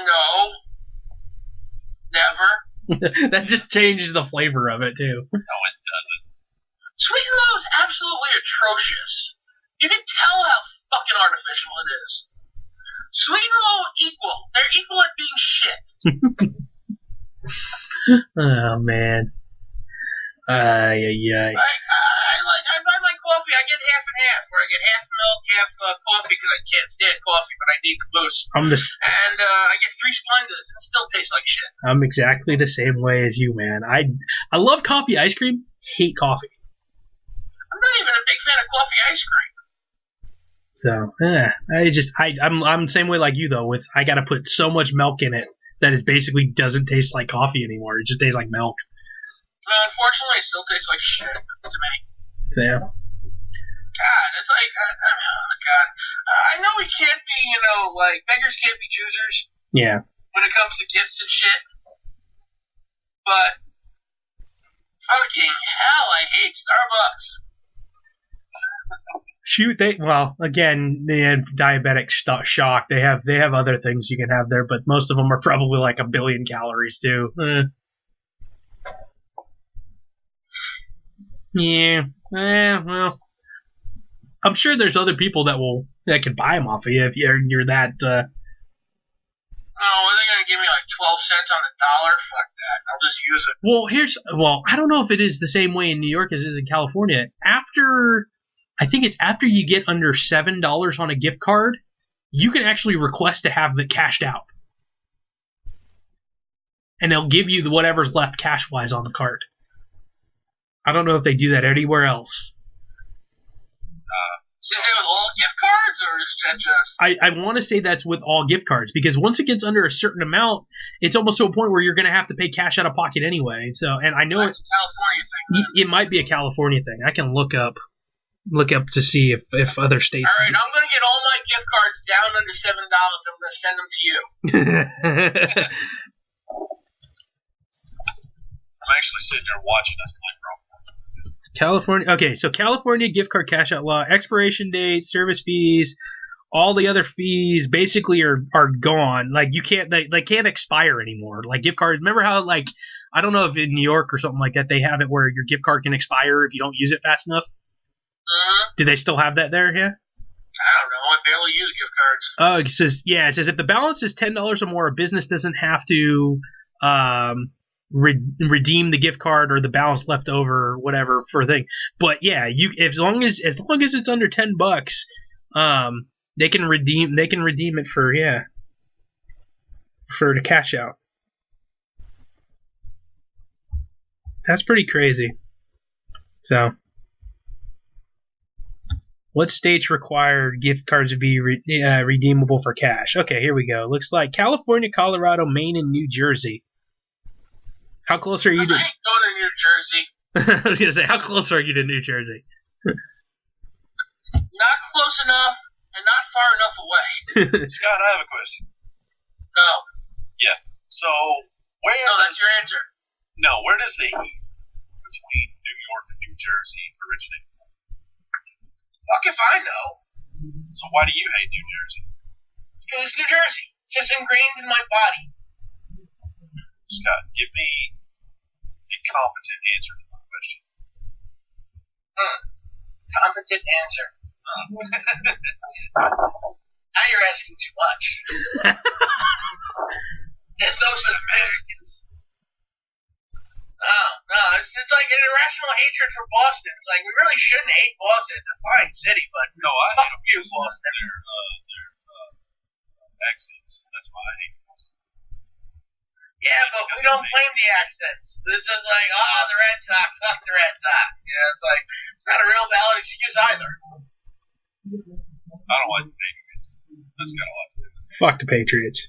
No. Never. That just changes the flavor of it too. No, it doesn't. Sweet and low is absolutely atrocious. You can tell how fucking artificial it is. Sweet and low equal. They're equal at being shit. Oh man. Yeah. I buy my coffee. I get half and half, where I get half milk, half coffee because I can't stand coffee, but I need the boost. And I get 3 Splendas, and it still tastes like shit. I'm exactly the same way as you, man. I love coffee ice cream. Hate coffee. I'm not even a big fan of coffee ice cream. So I'm the same way like you though. With I gotta put so much milk in it that it basically doesn't taste like coffee anymore. It just tastes like milk. Unfortunately, it still tastes like shit to me. So yeah. God, it's know we can't be, like, beggars can't be choosers Yeah. when it comes to gifts and shit. But, fucking hell, I hate Starbucks. Shoot, again, they have diabetic shock. They have other things you can have there, but most of them are probably like 1 billion calories too. Yeah. Well, I'm sure there's other people that can buy them off of you if you're that. Oh, are they gonna give me like 12 cents on the dollar? Fuck that. I'll just use it. Well, I don't know if it is the same way in New York as it is in California. I think it's after you get under $7 on a gift card, you can actually request to have it cashed out. And they'll give you whatever's left cash-wise on the card. I don't know if they do that anywhere else. Is that with all gift cards, or is that just... I want to say that's with all gift cards, because once it gets under a certain amount, it's almost to a point where you're going to have to pay cash out of pocket anyway. So, and I know that's a California thing. It might be a California thing. I can look up to see if other states. All right, I'm going to get all my gift cards down under $7. I'm going to send them to you. I'm actually sitting here watching us play Roblox. California. Okay, so California gift card cash out law, expiration date, service fees, all the other fees basically are gone. Like you can't they can't expire anymore. Like gift cards. Remember how like I don't know if in New York or something like that they have it where your gift card can expire if you don't use it fast enough. Do they still have that there? Yeah. I don't know. I barely use gift cards. Oh, it says if the balance is $10 or more, a business doesn't have to redeem the gift card or the balance left over or whatever for a thing. But yeah, as long as it's under $10, they can redeem it for the cash out. That's pretty crazy. So, what states require gift cards to be redeemable for cash? Okay, here we go. Looks like California, Colorado, Maine, and New Jersey. How close are you to... I ain't going to New Jersey. I was going to say, how close are you to New Jersey? Not close enough and not far enough away. Scott, I have a question. No. Yeah. So, No, that's your answer. No, where does the heat between New York and New Jersey originate? Fuck if I know. So why do you hate New Jersey? Because it's New Jersey. It's just ingrained in my body. Scott, give me a competent answer to my question. Competent answer. Now you're asking too much. There's no such Americans. No, it's like an irrational hatred for Boston. It's like we really shouldn't hate Boston. It's a fine city, but no, I fuck hate you, Boston. Their accents. That's why I hate Boston. Yeah, but we don't blame the accents. It's just like, the Red Sox, fuck the Red Sox. It's like, it's not a real valid excuse either. I don't like the Patriots. That's got a lot to do with it. Fuck the Patriots.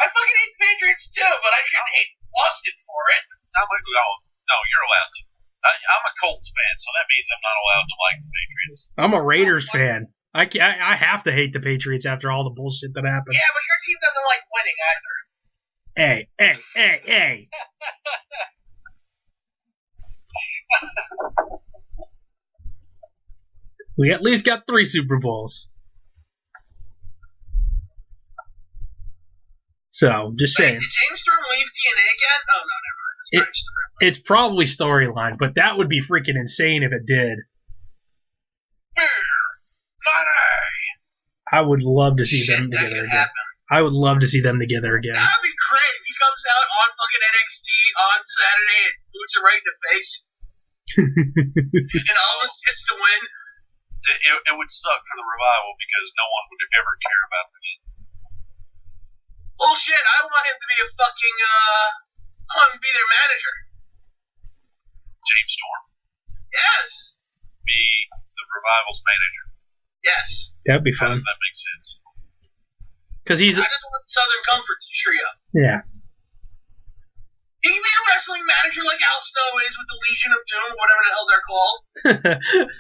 I fucking hate the Patriots too, but I shouldn't hate Boston for it. No, you're allowed to. I'm a Colts fan, so that means I'm not allowed to like the Patriots. I'm a Raiders fan. I have to hate the Patriots after all the bullshit that happened. Yeah, but your team doesn't like winning either. Hey. We at least got 3 Super Bowls. So, just saying. Did James Storm leave TNA again? Oh, no, never mind. It's probably storyline, but that would be freaking insane if it did. I would love to see them together again. I would love to see them together again. That would be great. He comes out on fucking NXT on Saturday and boots her right in the face. And almost gets the win. It would suck for the Revival because no one would ever care about him again. Bullshit, I want him to be a fucking, I want him to be their manager. James Storm? Yes. Be the Revival's manager? Yes. That'd be How fun. does that make sense? Because he's... I just want Southern Comfort trio. Yeah. He can be a wrestling manager like Al Snow is with the Legion of Doom, whatever the hell they're called.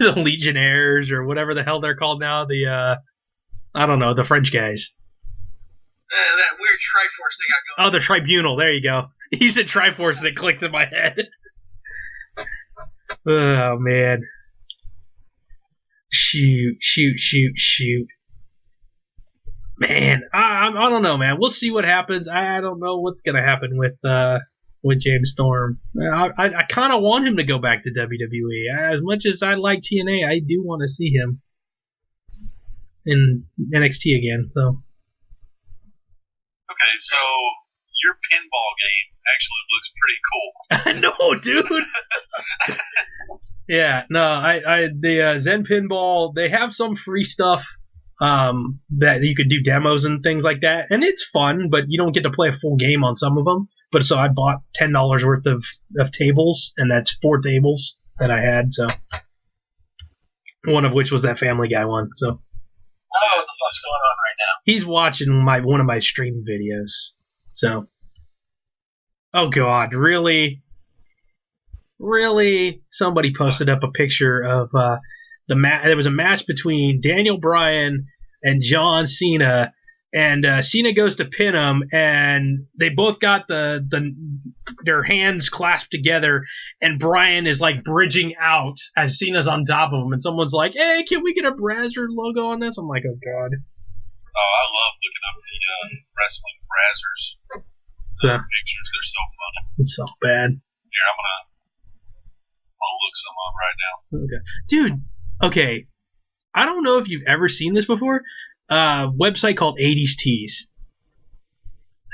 The Legionnaires, or whatever the hell they're called now. The I don't know, the French guys. That weird Triforce they got going. Oh, the Tribunal. There you go. He said Triforce and it clicked in my head. Oh, man. Shoot. Man, I don't know, man. We'll see what happens. I don't know what's going to happen with James Storm. I kind of want him to go back to WWE. As much as I like TNA, I do want to see him in NXT again. So. Okay, so your pinball game actually looks pretty cool. I know, dude. Yeah, no, the Zen Pinball, they have some free stuff that you could do demos and things like that, and it's fun, but you don't get to play a full game on some of them. But so I bought $10 worth of tables, and that's 4 tables that I had. So one of which was that Family Guy one. So I don't know what the fuck's going on right now. he's watching one of my stream videos. So, oh god, really? Somebody posted up a picture of there was a match between Daniel Bryan and John Cena, and Cena goes to pin him, and they both got their hands clasped together, and Bryan is like bridging out as Cena's on top of him, and someone's like, "Hey, can we get a Brazzers logo on this?" I'm like, "Oh god." Oh, I love looking up the wrestling brazzers So pictures. They're so funny. it's so bad. Here, I'm gonna look some up right now. Okay. Dude, okay. I don't know if you've ever seen this before. Website called 80s Tees.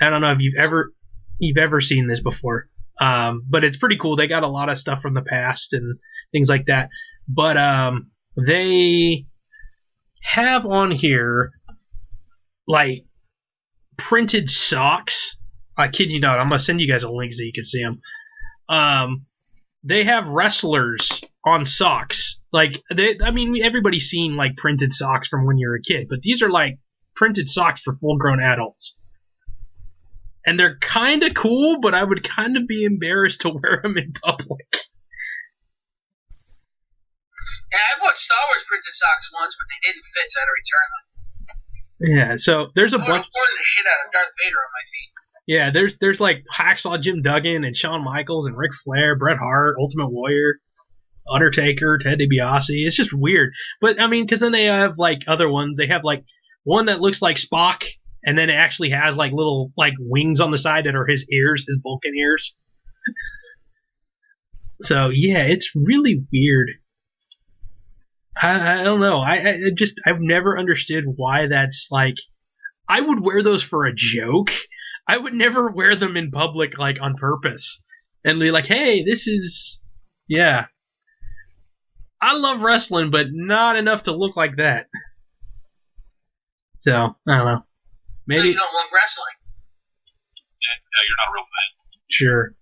I don't know if you've ever seen this before. But it's pretty cool. They got a lot of stuff from the past and things like that. But they have on here like printed socks. I kid you not. I'm gonna send you guys a link so you can see them. They have wrestlers on socks. Like everybody's seen like printed socks from when you're a kid, but these are like printed socks for full-grown adults. And they're kind of cool, but I would kind of be embarrassed to wear them in public. Yeah, I bought Star Wars printed socks once, but they didn't fit, so I had to return them. Yeah, so there's a I'm bunch. pouring the shit out of Darth Vader on my feet. Yeah, there's like Hacksaw Jim Duggan and Shawn Michaels and Ric Flair, Bret Hart, Ultimate Warrior, Undertaker, Ted DiBiase. It's just weird. But I mean, because then they have like other ones. They have like one that looks like Spock, and then it actually has like little like wings on the side that are his ears, his Vulcan ears. So yeah, it's really weird. I don't know. I've never understood why that's like. I would wear those for a joke. I would never wear them in public like on purpose and be like, hey, this is, yeah. I love wrestling, but not enough to look like that. So, I don't know. Maybe. So you don't love wrestling? Yeah, you're not a real fan. Sure.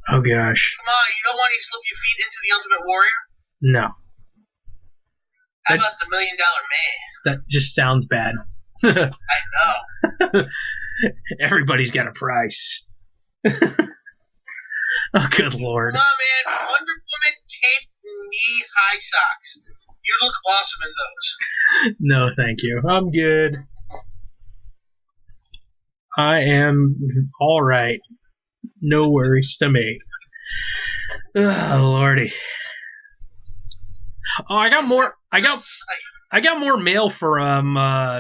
Oh, gosh. Come on, you don't want to slip your feet into the Ultimate Warrior? No. How about the $1 Million Man? That just sounds bad. I know. Everybody's got a price. Oh, good lord. Come on, man. Wonder Woman taped knee-high socks. You look awesome in those. No, thank you. I'm good. I am all right. No worries to me. Oh, lordy. Oh, I got more mail from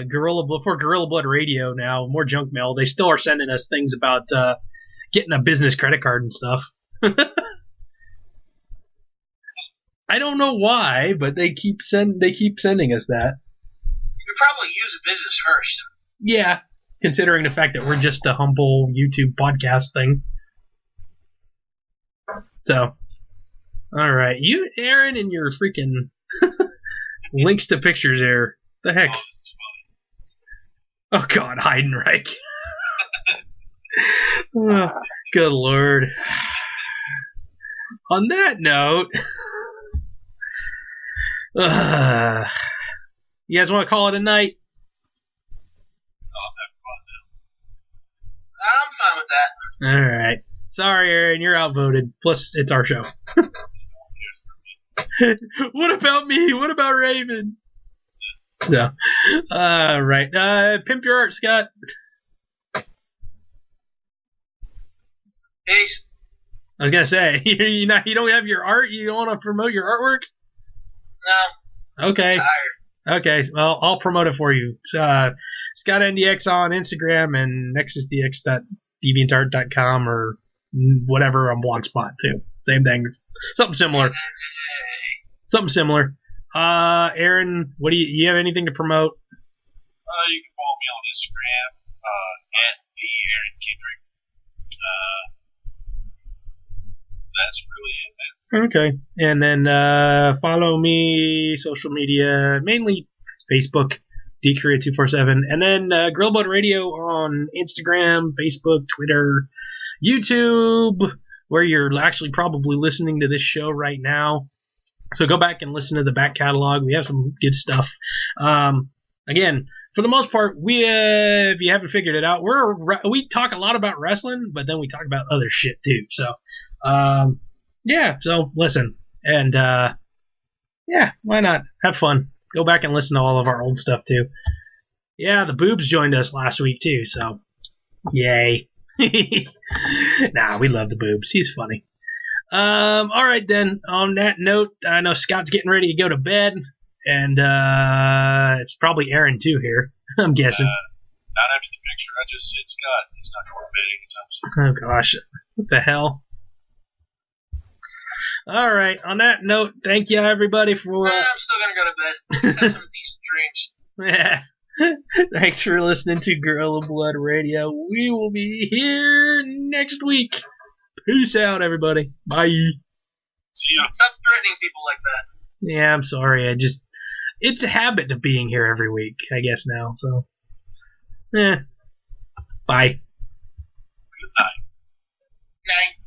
Gorilla Blood Radio now. More junk mail. They still are sending us things about getting a business credit card and stuff. I don't know why, but they keep sending us that. You probably use a business first. Yeah, considering the fact that we're just a humble YouTube podcast thing. So, all right, you, Aaron, and your freaking links to pictures there. The heck? Oh, this is Oh funny. God, Heidenreich. Oh, good lord. On that note, you guys want to call it a night? Oh, I'm having fun now. I'm fine with that. All right. Sorry, Aaron, you're outvoted. Plus, it's our show. No one cares for me. What about me? What about Raven? So, right. Pimp your art, Scott. Peace. I was gonna say you don't have your art. You don't want to promote your artwork. No. Okay. I'm tired. Okay. Well, I'll promote it for you. Scott NDX on Instagram and nexusdx.deviantart.com or whatever on Blogspot too. Same thing. Something similar. Aaron, what do you have anything to promote? You can follow me on Instagram at the Aaron Kendrick. That's really it, man. Okay. And then follow me, social media, mainly Facebook, DKorea247. And then Grillbud Radio on Instagram, Facebook, Twitter, YouTube, where you're actually probably listening to this show right now. So go back and listen to the back catalog. We have some good stuff. Again, for the most part, if you haven't figured it out, we talk a lot about wrestling, but then we talk about other shit too. So, yeah. So listen, and yeah, why not have fun? Go back and listen to all of our old stuff too. Yeah, the Boobs joined us last week too. So, yay. Nah, we love the Boobs. He's funny. All right then. On that note, I know Scott's getting ready to go to bed, and it's probably Aaron too here. I'm guessing. Not after the picture. I just said Scott. He's not going to bed anytime soon. Oh gosh, what the hell? All right. On that note, thank you everybody for. I'm still gonna go to bed. Just have some decent drinks. Yeah. Thanks for listening to Gorilla Blood Radio. We will be here next week. Peace out, everybody. Bye. See ya. Stop threatening people like that. Yeah, I'm sorry. It's a habit of being here every week, I guess now. So, bye. Good night. Night.